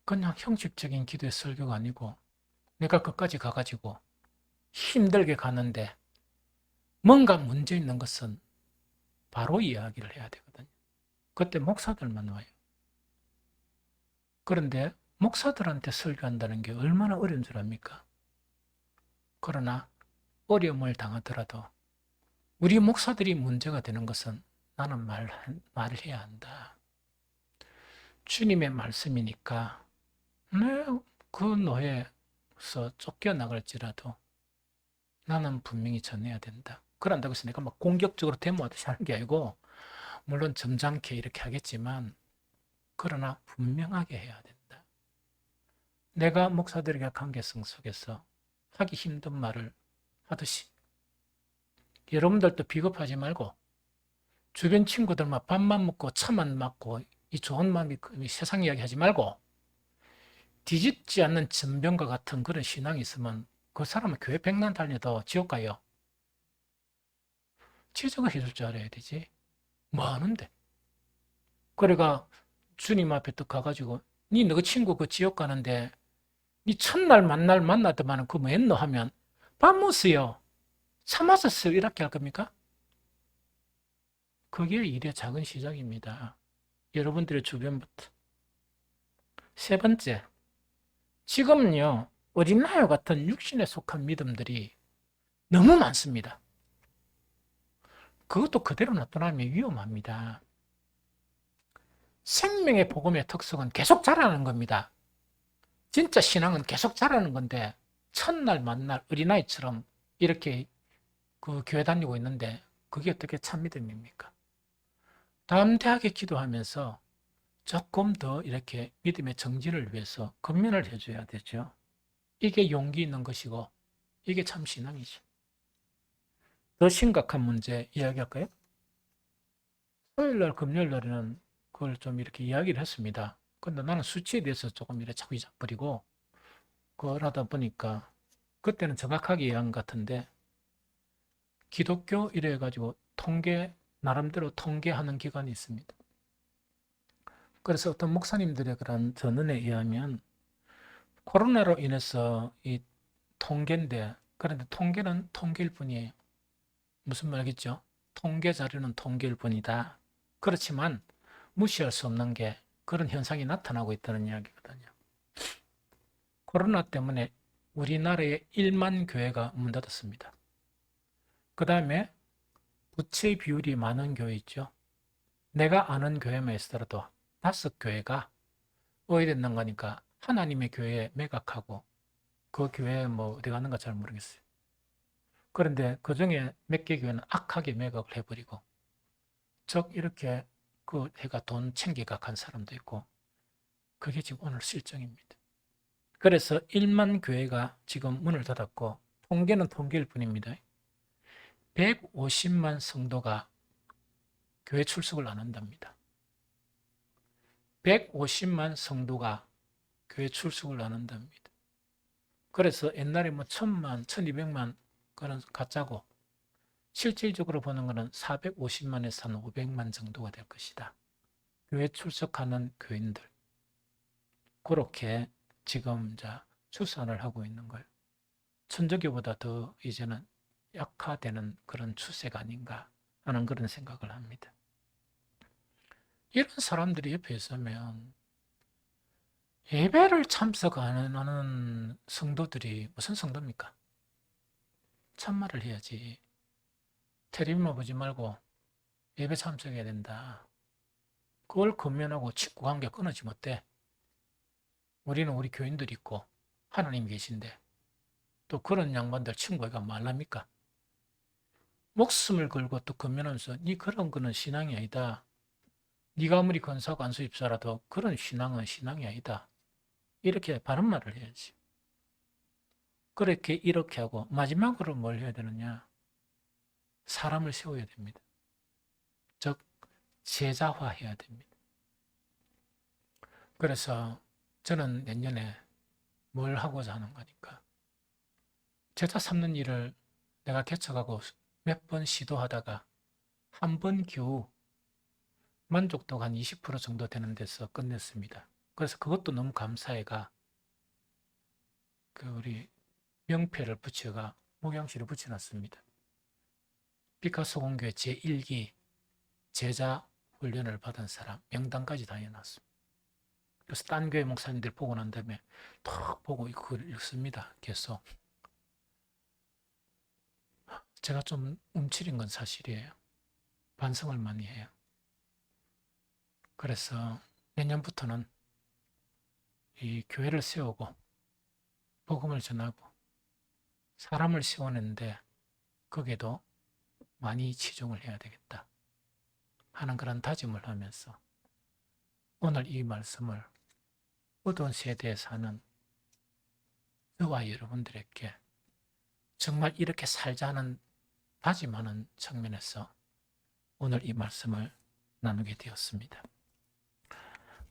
그냥 형식적인 기도의 설교가 아니고 내가 끝까지 가가지고 힘들게 가는데 뭔가 문제 있는 것은 바로 이야기를 해야 되거든요. 그때 목사들만 와요. 그런데 목사들한테 설교한다는 게 얼마나 어려운 줄 압니까? 그러나 어려움을 당하더라도 우리 목사들이 문제가 되는 것은 나는 말을 해야 한다. 주님의 말씀이니까 그 노예에서 쫓겨나갈지라도 나는 분명히 전해야 된다. 그런다고 해서 내가 막 공격적으로 데모하듯이 하는 게 아니고 물론 점잖게 이렇게 하겠지만 그러나 분명하게 해야 된다. 내가 목사들에게 관계성 속에서 하기 힘든 말을 하듯이 여러분들도 비겁하지 말고 주변 친구들만 밥만 먹고 차만 맞고 이 좋은 마음이 세상 이야기 하지 말고 뒤집지 않는 전병과 같은 그런 신앙이 있으면 그 사람은 교회 100년 다녀도 지옥 가요. 지적을 해줄 줄 알아야 되지. 뭐 하는데? 그래가 주님 앞에 또 가가지고 너 친구 그 지옥 가는데 니 첫날 만나더만은 그 뭐 했노 하면 밥 먹었어요. 차 마셨어요. 이렇게 할 겁니까? 그게 일의 작은 시작입니다. 여러분들의 주변부터. 세 번째, 지금은요 어린아이 같은 육신에 속한 믿음들이 너무 많습니다. 그것도 그대로 놔두면 위험합니다. 생명의 복음의 특성은 계속 자라는 겁니다. 진짜 신앙은 계속 자라는 건데 첫날 만날 어린아이처럼 이렇게 그 교회 다니고 있는데 그게 어떻게 참 믿음입니까? 담대하게 기도하면서 조금 더 이렇게 믿음의 정진을 위해서 근면을 해줘야 되죠. 이게 용기 있는 것이고 이게 참 신앙이죠. 더 심각한 문제 이야기할까요? 토요일날 금요일날에는 그걸 좀 이렇게 이야기를 했습니다. 근데 나는 수치에 대해서 조금 이렇게 자꾸 잊어버리고 그걸 하다 보니까 그때는 정확하게 이해한 것 같은데 기독교 이래 가지고 나름대로 통계하는 기관이 있습니다. 그래서 어떤 목사님들의 그런 전언에 의하면 코로나로 인해서 이 통계인데, 그런데 통계는 통계일 뿐이에요. 무슨 말이겠죠? 통계 자료는 통계일 뿐이다. 그렇지만 무시할 수 없는 게 그런 현상이 나타나고 있다는 이야기거든요. 코로나 때문에 우리나라에 1만 교회가 문 닫았습니다. 그 다음에 부채 비율이 많은 교회 있죠. 내가 아는 교회만 있더라도 5교회가 오해된다는 거니까 하나님의 교회에 매각하고 그 교회에 뭐 어디 가는가 잘 모르겠어요. 그런데 그 중에 몇 개 교회는 악하게 매각을 해버리고 즉 이렇게 그 해가 돈 챙기각한 사람도 있고 그게 지금 오늘 실정입니다. 그래서 1만 교회가 지금 문을 닫았고 통계는 통계일 뿐입니다. 150만 성도가 교회 출석을 안 한답니다. 150만 성도가 교회 출석을 안 한답니다. 그래서 옛날에 뭐 1000만, 1200만 그런 가짜고 실질적으로 보는 것은 450만에서 한 500만 정도가 될 것이다. 교회 출석하는 교인들. 그렇게 지금 이제 추산을 하고 있는 거예요. 천주교보다 더 이제는 약화되는 그런 추세가 아닌가 하는 그런 생각을 합니다. 이런 사람들이 옆에 있으면 예배를 참석하는 성도들이 무슨 성도입니까? 참말을 해야지. 텔레비만 보지 말고 예배 참석해야 된다. 그걸 권면하고 친구 관계 끊어지 못해. 우리는 우리 교인들이 있고 하나님 계신데 또 그런 양반들 친구가 말랍니까? 목숨을 걸고 또 권면하면서 네 그런 거는 신앙이 아니다. 네가 아무리 권사 관수 입사라도 그런 신앙은 신앙이 아니다. 이렇게 바른 말을 해야지. 그렇게 이렇게 하고 마지막으로 뭘 해야 되느냐? 사람을 세워야 됩니다. 즉 제자화해야 됩니다. 그래서 저는 내년에 뭘 하고자 하는 거니까 제자 삼는 일을 내가 개척하고 몇 번 시도하다가 한 번 겨우 만족도가 한 20% 정도 되는 데서 끝냈습니다. 그래서 그것도 너무 감사해가 그 우리 명패를 붙여가 목양실에 붙여놨습니다. 피카소 공교회 제1기 제자 훈련을 받은 사람 명단까지 다 해놨습니다. 그래서 딴 교회 목사님들 보고 난 다음에 톡 보고 그걸 읽습니다. 계속. 제가 좀 움츠린 건 사실이에요. 반성을 많이 해요. 그래서 내년부터는 이 교회를 세우고 복음을 전하고 사람을 세우는데 거기에도 많이 치중을 해야 되겠다 하는 그런 다짐을 하면서 오늘 이 말씀을 어두운 세대에 사는 저와 여러분들에게 정말 이렇게 살자는 다짐하는 측면에서 오늘 이 말씀을 나누게 되었습니다.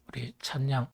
우리 찬양